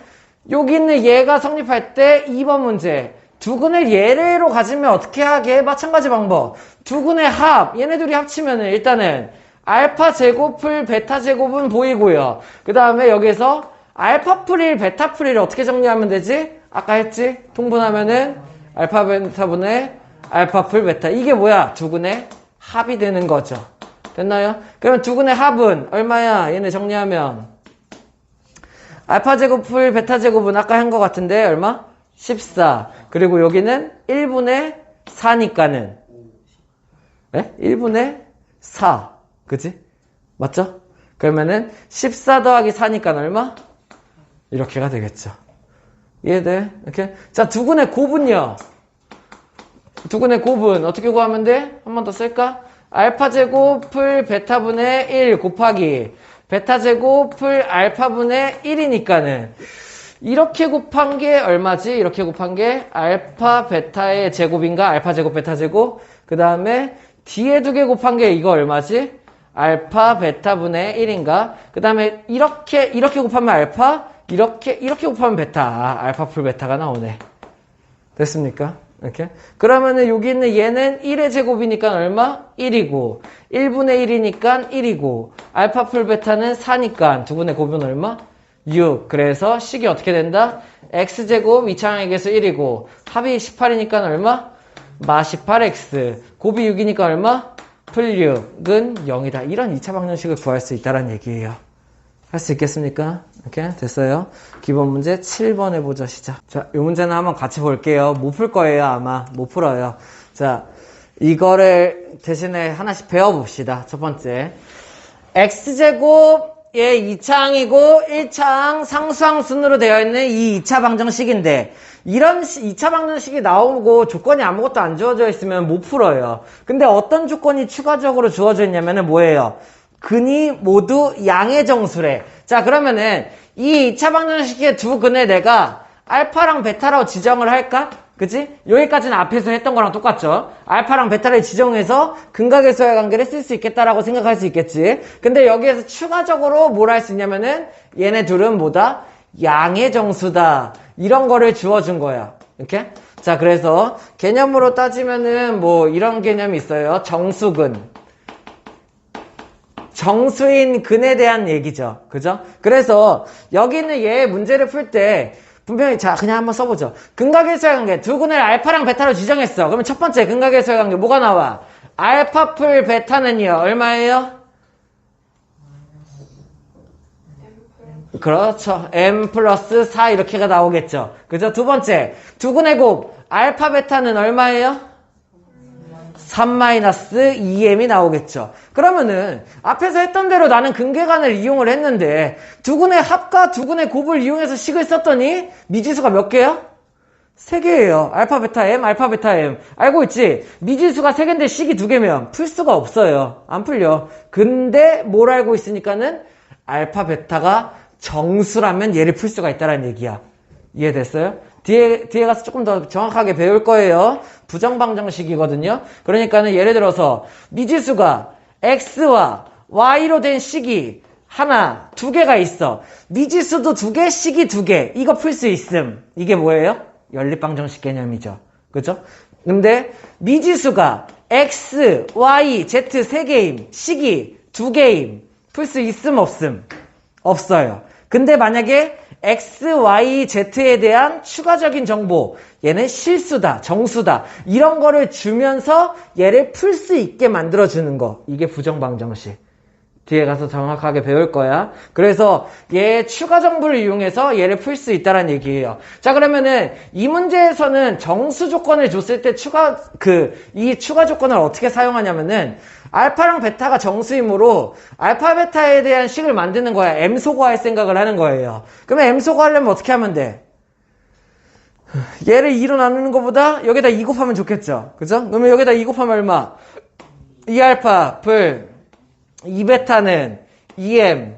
여기 있는 얘가 성립할 때 2번 문제 두근을 예례로 가지면 어떻게 하게? 마찬가지 방법. 두근의 합 얘네 둘이 합치면은 일단은 알파 제곱 풀 베타 제곱은 보이고요. 그 다음에 여기서 알파 풀 1 베타 풀 1을 어떻게 정리하면 되지? 아까 했지? 통분하면은 알파 베타분의 알파 풀 베타. 이게 뭐야? 두근의 합이 되는 거죠. 됐나요? 그러면 두근의 합은 얼마야? 얘네 정리하면 알파 제곱 풀 베타 제곱은 아까 한 것 같은데 얼마? 14. 그리고 여기는 1분의 4니까는 네? 1분의 4. 그치? 맞죠? 그러면은 14 더하기 4니까 얼마? 이렇게가 되겠죠. 이해돼? 이렇게. 자, 두근의 곱은요. 두근의 곱은 어떻게 구하면 돼? 한 번 더 쓸까? 알파 제곱 풀 베타분의 1 곱하기 베타 제곱 풀 알파분의 1이니까는 이렇게 곱한 게 얼마지? 이렇게 곱한 게 알파 베타의 제곱인가? 알파 제곱 베타 제곱. 그 다음에 뒤에 두 개 곱한 게 이거 얼마지? 알파 베타분의 1인가? 그 다음에 이렇게 곱하면 알파, 이렇게 곱하면 베타. 알파 풀 베타가 나오네. 됐습니까? 이렇게. 그러면은 여기 있는 얘는 1의 제곱이니까 얼마? 1이고 1분의 1이니까 1이고 알파 풀 베타는 4니까 두분의 곱은 얼마? 6. 그래서 식이 어떻게 된다? x제곱 2차항의 개수 1이고 합이 18이니까 얼마? 마 18x. 곱이 6이니까 얼마? 풀 6은 0이다. 이런 2차 방정식을 구할 수 있다는 얘기예요. 할 수 있겠습니까? 이렇게 됐어요. 기본 문제 7번 해보죠. 시작. 자, 이 문제는 한번 같이 볼게요. 못 풀 거예요. 아마 못 풀어요. 자, 이거를 대신에 하나씩 배워봅시다. 첫 번째, x제곱의 2차항이고 1차항 상수항순으로 되어 있는 이 2차 방정식인데 이런 2차 방정식이 나오고 조건이 아무것도 안 주어져 있으면 못 풀어요. 근데 어떤 조건이 추가적으로 주어져 있냐면은 뭐예요? 근이 모두 양의 정수래. 자, 그러면은 이 2차 방정식의 두 근을 내가 알파랑 베타라고 지정을 할까? 그치? 여기까지는 앞에서 했던 거랑 똑같죠? 알파랑 베타를 지정해서 근각에서의 관계를 쓸 수 있겠다라고 생각할 수 있겠지? 근데 여기에서 추가적으로 뭘 할 수 있냐면은 얘네 둘은 뭐다? 양의 정수다. 이런 거를 주어준 거야. 이렇게? 자, 그래서 개념으로 따지면은 뭐 이런 개념이 있어요. 정수근. 정수인 근에 대한 얘기죠. 그죠? 그래서 여기 있는 얘 문제를 풀 때 분명히 자 그냥 한번 써보죠. 근각에서의 관계 두 근을 알파랑 베타로 지정했어. 그러면 첫 번째 근각에서의 관계 뭐가 나와? 알파 풀 베타는요 얼마예요? 그렇죠. m 플러스 4 이렇게가 나오겠죠. 그죠? 두 번째 두 근의 곱 알파 베타는 얼마예요? 3-2m이 나오겠죠. 그러면은 앞에서 했던 대로 나는 근계관을 이용을 했는데 두근의 합과 두근의 곱을 이용해서 식을 썼더니 미지수가 몇 개야? 3개예요. 알파 베타 m, 알파 베타 m. 알고 있지? 미지수가 3개인데 식이 2개면 풀 수가 없어요. 안 풀려. 근데 뭘 알고 있으니까는 알파 베타가 정수라면 얘를 풀 수가 있다는 얘기야. 이해됐어요? 뒤에 가서 조금 더 정확하게 배울 거예요. 부정방정식이거든요. 그러니까는 예를 들어서 미지수가 x와 y로 된 식이 하나, 2개가 있어. 미지수도 2개, 식이 2개. 이거 풀 수 있음. 이게 뭐예요? 연립방정식 개념이죠. 그죠? 근데 미지수가 x, y, z 3개임. 식이 2개임. 풀 수 있음, 없음? 없어요. 근데 만약에 x, y, z에 대한 추가적인 정보, 얘는 실수다, 정수다, 이런 거를 주면서 얘를 풀 수 있게 만들어주는 거. 이게 부정방정식. 뒤에 가서 정확하게 배울 거야. 그래서 얘 추가 정보를 이용해서 얘를 풀 수 있다는 얘기예요. 자, 그러면은 이 문제에서는 정수 조건을 줬을 때 이 추가 조건을 어떻게 사용하냐면은 알파랑 베타가 정수이므로 알파 베타에 대한 식을 만드는 거야. M소거할 생각을 하는 거예요. 그러면 M소거하려면 어떻게 하면 돼? 얘를 2로 나누는 것보다 여기다 2 곱하면 좋겠죠. 그죠? 그러면 여기다 2 곱하면 얼마? 2알파 풀 2베타는 2m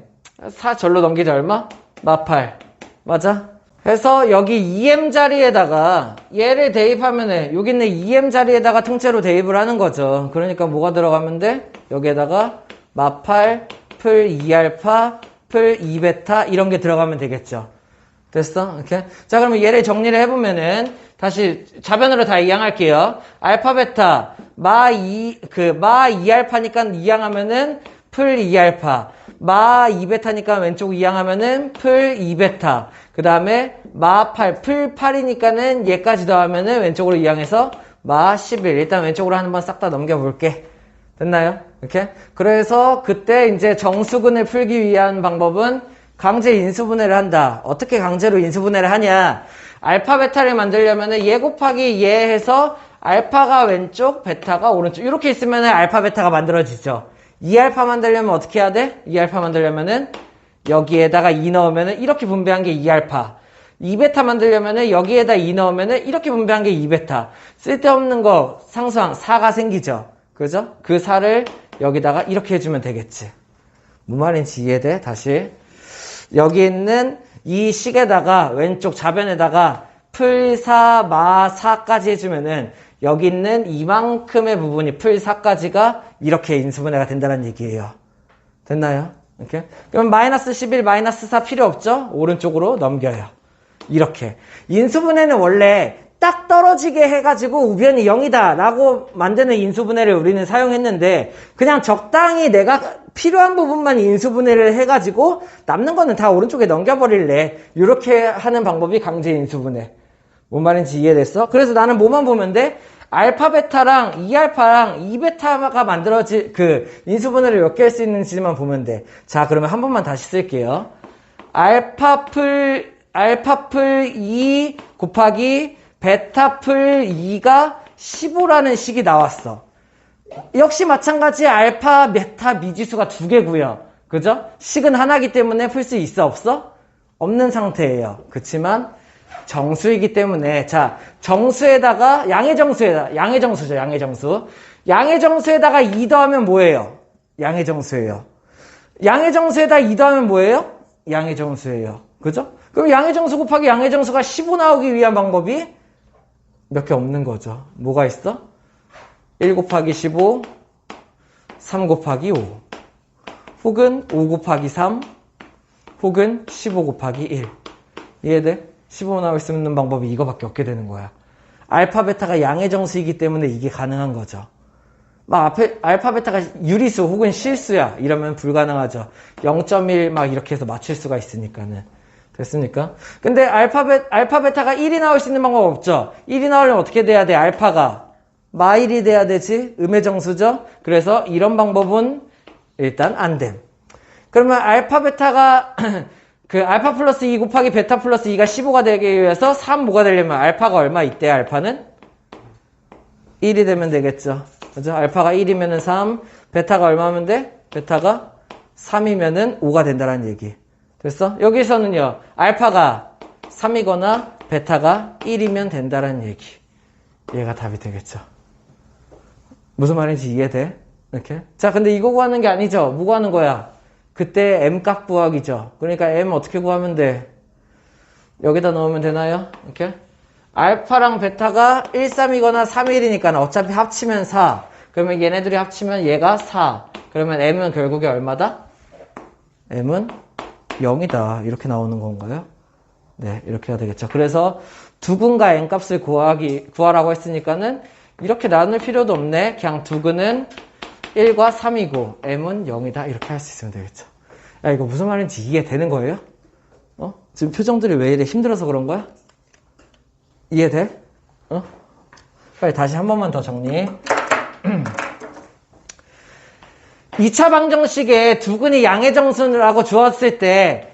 4 절로 넘기자 얼마? 마8 맞아? 해서 여기 2m 자리에다가 얘를 대입하면은 여기 있는 2m 자리에다가 통째로 대입을 하는 거죠. 그러니까 뭐가 들어가면 돼? 여기에다가 마8 풀 2알파 풀 2베타 이런 게 들어가면 되겠죠. 됐어? 이렇게. 자, 그러면 얘를 정리를 해보면은 다시 좌변으로 다 이항할게요. 알파 베타 마 2알파니까 이항하면은 풀 2알파 마 2베타니까 왼쪽 이항하면은 풀 2베타 그 다음에 마 8 풀 8이니까는 얘까지 더하면은 왼쪽으로 이항해서 마 11 일단 왼쪽으로 한번 싹 다 넘겨볼게. 됐나요? 이렇게. 그래서 그때 이제 정수근을 풀기 위한 방법은 강제 인수분해를 한다. 어떻게 강제로 인수분해를 하냐? 알파 베타를 만들려면은 얘 곱하기 얘 해서 알파가 왼쪽, 베타가 오른쪽 이렇게 있으면은 알파 베타가 만들어지죠. 2알파 만들려면 어떻게 해야 돼? 2알파 만들려면은 여기에다가 2 넣으면은 이렇게 분배한 게 2알파. 2베타 만들려면은 여기에다 2 넣으면은 이렇게 분배한 게 2베타. 쓸데없는 거 상수항 4가 생기죠. 그죠? 그 4를 여기다가 이렇게 해주면 되겠지. 무슨 말인지 이해돼? 다시. 여기 있는 이 식에다가 왼쪽 좌변에다가 풀4, 마4까지 해주면은 여기 있는 이만큼의 부분이 풀4까지가 이렇게 인수분해가 된다는 얘기예요. 됐나요? 이렇게. 그럼 마이너스 11, 마이너스 4 필요 없죠? 오른쪽으로 넘겨요. 이렇게. 인수분해는 원래 딱 떨어지게 해가지고 우변이 0이다 라고 만드는 인수분해를 우리는 사용했는데 그냥 적당히 내가 필요한 부분만 인수분해를 해가지고 남는 거는 다 오른쪽에 넘겨버릴래. 이렇게 하는 방법이 강제 인수분해. 뭔 말인지 이해됐어? 그래서 나는 뭐만 보면 돼? 알파 베타랑 2알파랑 2베타가 만들어진 인수분해를 몇 개 할 수 있는지만 보면 돼. 자, 그러면 한 번만 다시 쓸게요. 알파 풀 2 곱하기 베타 풀 2가 15라는 식이 나왔어. 역시 마찬가지 알파, 베타 미지수가 2개고요. 그죠? 식은 하나이기 때문에 풀 수 있어 없어? 없는 상태예요. 그치만 정수이기 때문에 자 정수에다가 양의 정수죠. 양의 정수에다가 2 더하면 뭐예요? 양의 정수예요. 양의 정수에다 2 더하면 뭐예요? 양의 정수예요. 그죠? 그럼 양의 정수 곱하기 양의 정수가 15 나오기 위한 방법이 몇 개 없는 거죠. 뭐가 있어? 1 곱하기 15, 3 곱하기 5, 혹은 5 곱하기 3, 혹은 15 곱하기 1. 이해돼? 15 나올 수 있는 방법이 이거밖에 없게 되는 거야. 알파, 베타가 양의 정수이기 때문에 이게 가능한 거죠. 막 앞에 알파, 베타가 유리수 혹은 실수야. 이러면 불가능하죠. 0.1 막 이렇게 해서 맞출 수가 있으니까는. 됐습니까? 근데 알파, 베타가 1이 나올 수 있는 방법 없죠? 1이 나오려면 어떻게 돼야 돼? 알파가 마1이 돼야 되지? 음의 정수죠? 그래서 이런 방법은 일단 안 됨. 그러면 알파, 베타가 알파 플러스 2 곱하기 베타 플러스 2가 15가 되기 위해서 3 뭐가 되려면 알파가 얼마 있대? 알파는 1이 되면 되겠죠. 그죠? 알파가 1이면은 3, 베타가 얼마면 돼? 베타가 3이면은 5가 된다는 얘기. 됐어? 여기서는요, 알파가 3이거나 베타가 1이면 된다는 얘기. 얘가 답이 되겠죠. 무슨 말인지 이해돼? 이렇게? 자, 근데 이거 구하는 게 아니죠. 뭐 구하는 거야? 그때 M값 구하기죠. 그러니까 M 어떻게 구하면 돼? 여기다 넣으면 되나요? 이렇게? 알파랑 베타가 1, 3이거나 3, 1이니까 어차피 합치면 4. 그러면 얘네들이 합치면 얘가 4. 그러면 M은 결국에 얼마다? M은 0이다. 이렇게 나오는 건가요? 네, 이렇게 해야 되겠죠. 그래서 두근과 N값을 구하라고 했으니까는 이렇게 나눌 필요도 없네. 그냥 두근은 1과 3이고 M은 0이다. 이렇게 할 수 있으면 되겠죠. 야, 이거 무슨 말인지 이해되는 거예요? 지금 표정들이 왜 이래 힘들어서 그런 거야? 이해돼? 빨리 다시 한 번만 더 정리. 2차 방정식에 두근이 양의 정수라고 주었을 때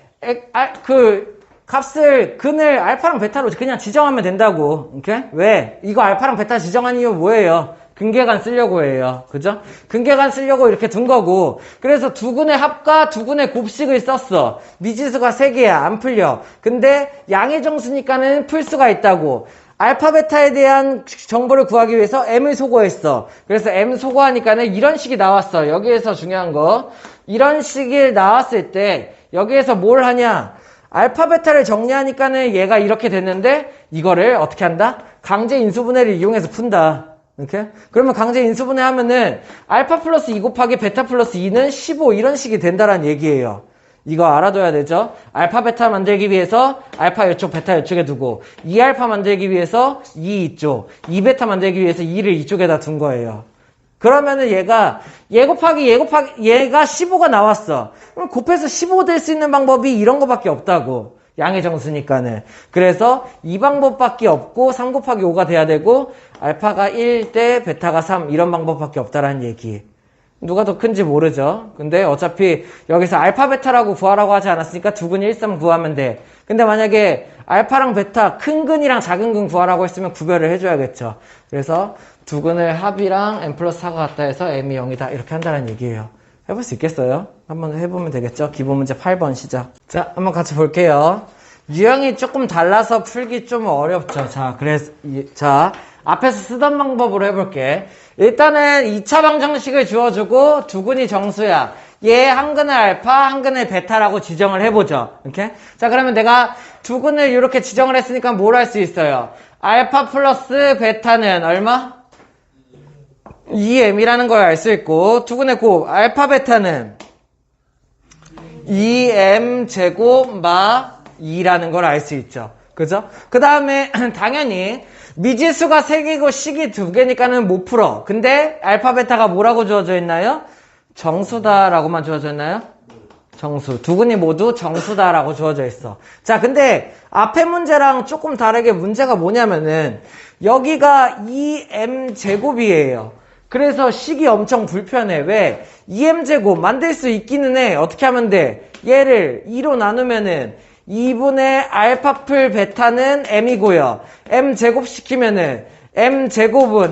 값을 근을 알파랑 베타로 그냥 지정하면 된다고. 오케이? 왜? 이거 알파랑 베타 지정한 이유 뭐예요? 근계관 쓰려고 해요. 그죠? 근계관 쓰려고 이렇게 둔 거고. 그래서 두근의 합과 두근의 곱식을 썼어. 미지수가 3개야. 안 풀려. 근데 양의 정수니까는 풀 수가 있다고. 알파 베타에 대한 정보를 구하기 위해서 m을 소거했어. 그래서 m 소거하니까는 이런 식이 나왔어. 여기에서 중요한 거. 이런 식이 나왔을 때 여기에서 뭘 하냐? 알파 베타를 정리하니까는 얘가 이렇게 됐는데 이거를 어떻게 한다? 강제 인수분해를 이용해서 푼다. 이렇게? 그러면 강제 인수분해 하면은 알파 플러스 2 곱하기 베타 플러스 2는 15 이런 식이 된다라는 얘기예요. 이거 알아둬야 되죠. 알파 베타 만들기 위해서 알파 이쪽 베타 이쪽에 두고 2알파 만들기 위해서 2 이쪽 2베타 만들기 위해서 2를 이쪽에다 둔 거예요. 그러면은 얘가 얘가 15가 나왔어. 그럼 곱해서 15 될 수 있는 방법이 이런 거밖에 없다고. 양의 정수니까는. 그래서 이 방법밖에 없고 3 곱하기 5가 돼야 되고 알파가 1 대 베타가 3 이런 방법밖에 없다라는 얘기. 누가 더 큰지 모르죠. 근데 어차피 여기서 알파 베타라고 구하라고 하지 않았으니까 두근 1, 3 구하면 돼. 근데 만약에 알파랑 베타 큰 근이랑 작은 근 구하라고 했으면 구별을 해줘야겠죠. 그래서 두근을 합이랑 m 플러스 4가 같다 해서 m이 0이다 이렇게 한다는 얘기예요. 해볼 수 있겠어요? 한번 해보면 되겠죠? 기본 문제 8번 시작. 자, 한번 같이 볼게요. 유형이 조금 달라서 풀기 좀 어렵죠. 자, 자, 앞에서 쓰던 방법으로 해볼게. 일단은 2차 방정식을 주어주고 두근이 정수야. 얘 한 근을 알파, 한 근을 베타라고 지정을 해보죠. 이렇게? 자, 그러면 내가 두근을 이렇게 지정을 했으니까 뭘 할 수 있어요? 알파 플러스 베타는 얼마? 2m이라는 걸 알 수 있고, 두근의 곱, 알파 베타는 2m 제곱 마 2라는 걸 알 수 있죠. 그죠? 그 다음에 당연히 미지수가 3개고 식이 2개니까는 못 풀어. 근데 알파 베타가 뭐라고 주어져 있나요? 정수다라고만 주어져 있나요? 정수. 두근이 모두 정수다라고 주어져 있어. 자, 근데 앞에 문제랑 조금 다르게 문제가 뭐냐면은 여기가 2m 제곱이에요. 그래서 식이 엄청 불편해. 왜? 2m 제곱 만들 수 있기는 해. 어떻게 하면 돼? 얘를 2로 나누면은 2분의 알파 풀 베타는 m이고요. m 제곱 시키면은 m 제곱은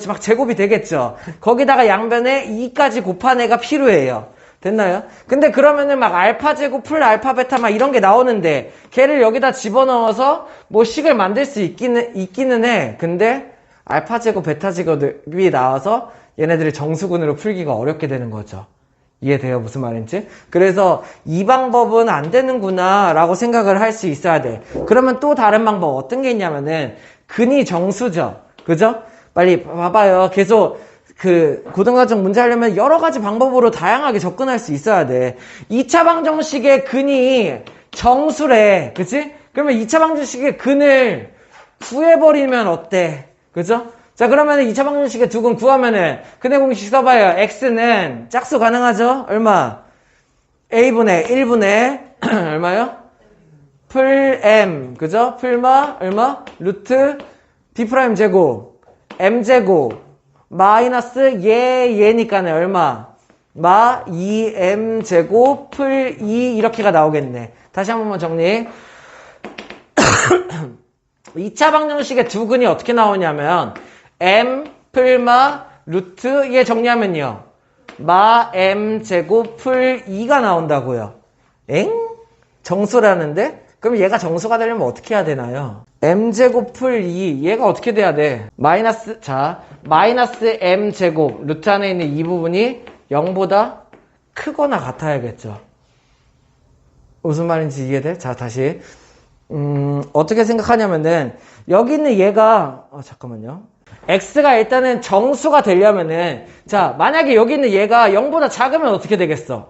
막 제곱이 되겠죠. 거기다가 양변에 2까지 곱한 애가 필요해요. 됐나요? 근데 그러면은 막 알파 제곱 풀 알파 베타 막 이런 게 나오는데 걔를 여기다 집어넣어서 뭐 식을 만들 수 있기는 해. 근데 알파 제곱 베타 제곱이 나와서 얘네들이 정수근으로 풀기가 어렵게 되는 거죠. 이해돼요? 무슨 말인지? 그래서 이 방법은 안 되는구나 라고 생각을 할 수 있어야 돼. 그러면 또 다른 방법 어떤 게 있냐면은 근이 정수죠. 그죠? 빨리 봐봐요. 계속 고등과정 문제 하려면 여러 가지 방법으로 다양하게 접근할 수 있어야 돼. 2차 방정식의 근이 정수래. 그치? 그러면 2차 방정식의 근을 구해버리면 어때? 그죠? 자, 그러면은 2차 방정식의 두근 구하면은 근의 공식 써봐요. x는 짝수 가능하죠? 얼마? a분의 1분의 얼마요? 풀 m. 그죠? 풀마 얼마? 루트 b 프라임 제곱 m 제곱 마이너스 얘니까는 얼마? 마 2m 제곱 풀 2 이렇게가 나오겠네. 다시 한 번만 정리. 2차 방정식의 두근이 어떻게 나오냐면 m 풀마 루트 얘 정리하면요. 마 m 제곱 풀 2가 나온다고요. 엥? 정수라는데? 그럼 얘가 정수가 되려면 어떻게 해야 되나요? m 제곱 풀 2 얘가 어떻게 돼야 돼? 마이너스 m 제곱 루트 안에 있는 이 부분이 0보다 크거나 같아야겠죠. 무슨 말인지 이해돼? 자, 다시 어떻게 생각하냐면은 여기 있는 얘가 잠깐만요. x가 일단은 정수가 되려면은 자, 만약에 여기 있는 얘가 0보다 작으면 어떻게 되겠어?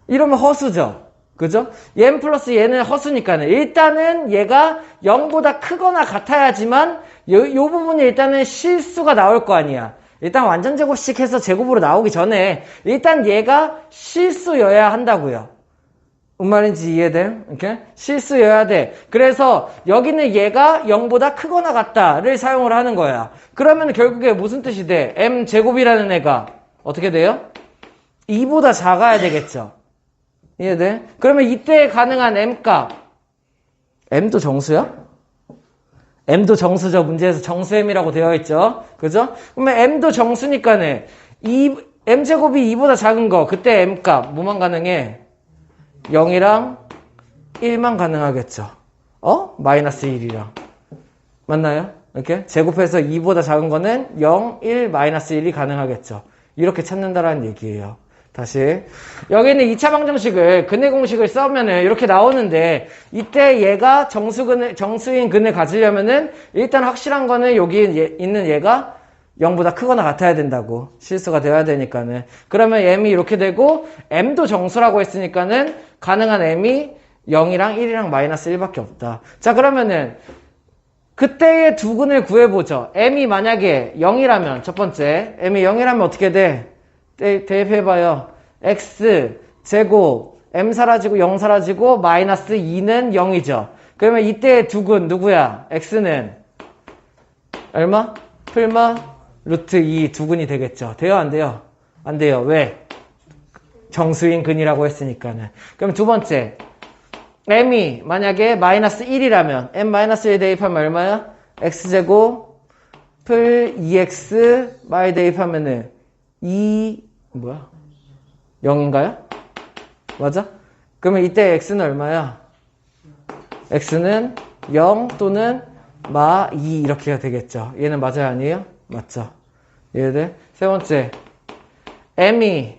이러면 허수죠. 그죠? 얘 플러스 얘는 허수니까는 일단은 얘가 0보다 크거나 같아야지만 요 부분이 일단은 실수가 나올 거 아니야. 일단 완전 제곱식 해서 제곱으로 나오기 전에 일단 얘가 실수여야 한다고요. 뭔 말인지 이해돼? 이렇게? 실수여야 돼. 그래서 여기는 얘가 0보다 크거나 같다를 사용을 하는 거야. 그러면 결국에 무슨 뜻이 돼? m 제곱이라는 애가 어떻게 돼요? 2보다 작아야 되겠죠. 이해돼? 그러면 이때 가능한 m값. m도 정수야? m도 정수죠. 문제에서 정수m이라고 되어 있죠. 그죠? 그러면 m도 정수니까는 m제곱이 2보다 작은 거. 그때 m값 뭐만 가능해? 0이랑 1만 가능하겠죠. 마이너스 1이랑. 맞나요? 이렇게? 제곱해서 2보다 작은 거는 0, 1, 마이너스 1이 가능하겠죠. 이렇게 찾는다라는 얘기예요. 다시. 여기는 2차 방정식을, 근의 공식을 써면은 이렇게 나오는데, 이때 얘가 정수인 근을 가지려면은, 일단 확실한 거는 여기 있는 얘가 0보다 크거나 같아야 된다고. 실수가 되어야 되니까는. 그러면 m이 이렇게 되고, m도 정수라고 했으니까는, 가능한 m이 0이랑 1이랑 마이너스 1밖에 없다. 자, 그러면은, 그때의 두 근을 구해보죠. m이 만약에 0이라면, 첫 번째, m이 0이라면 어떻게 돼? 대입해봐요. x 제곱 m 사라지고 0 사라지고 마이너스 2는 0이죠. 그러면 이때의 두 근 누구야? x는 얼마? 풀마 루트 2 두 근이 되겠죠. 돼요? 안 돼요? 안 돼요. 왜? 정수인 근이라고 했으니까는. 그럼 두 번째 m이 만약에 마이너스 1이라면 m 마이너스 1 대입하면 얼마야? x제곱 풀 2x 마이 대입하면은 0인가요? 맞아? 그러면 이때 x는 얼마야? x는 0 또는 마 2 이렇게가 되겠죠. 얘는 맞아요? 아니에요? 맞죠? 이해돼? 세 번째 m이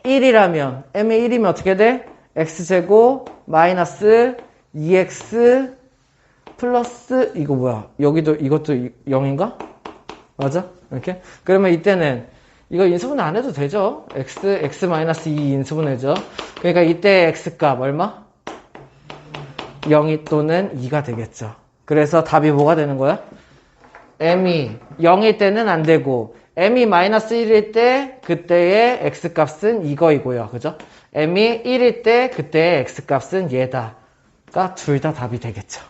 1이라면 m이 1이면 어떻게 돼? x제곱 마이너스 2x 플러스 이거 뭐야? 여기도 이것도 0인가? 맞아? 이렇게? 그러면 이때는 이거 인수분 안 해도 되죠? x-2 인수분해죠. 그러니까 이때 x값 얼마? 0이 또는 2가 되겠죠. 그래서 답이 뭐가 되는 거야? m이 0일 때는 안 되고 m이 마이너스 1일 때 그때의 x값은 이거이고요. 그죠? m이 1일 때 그때의 x값은 얘다가 둘 다 답이 되겠죠.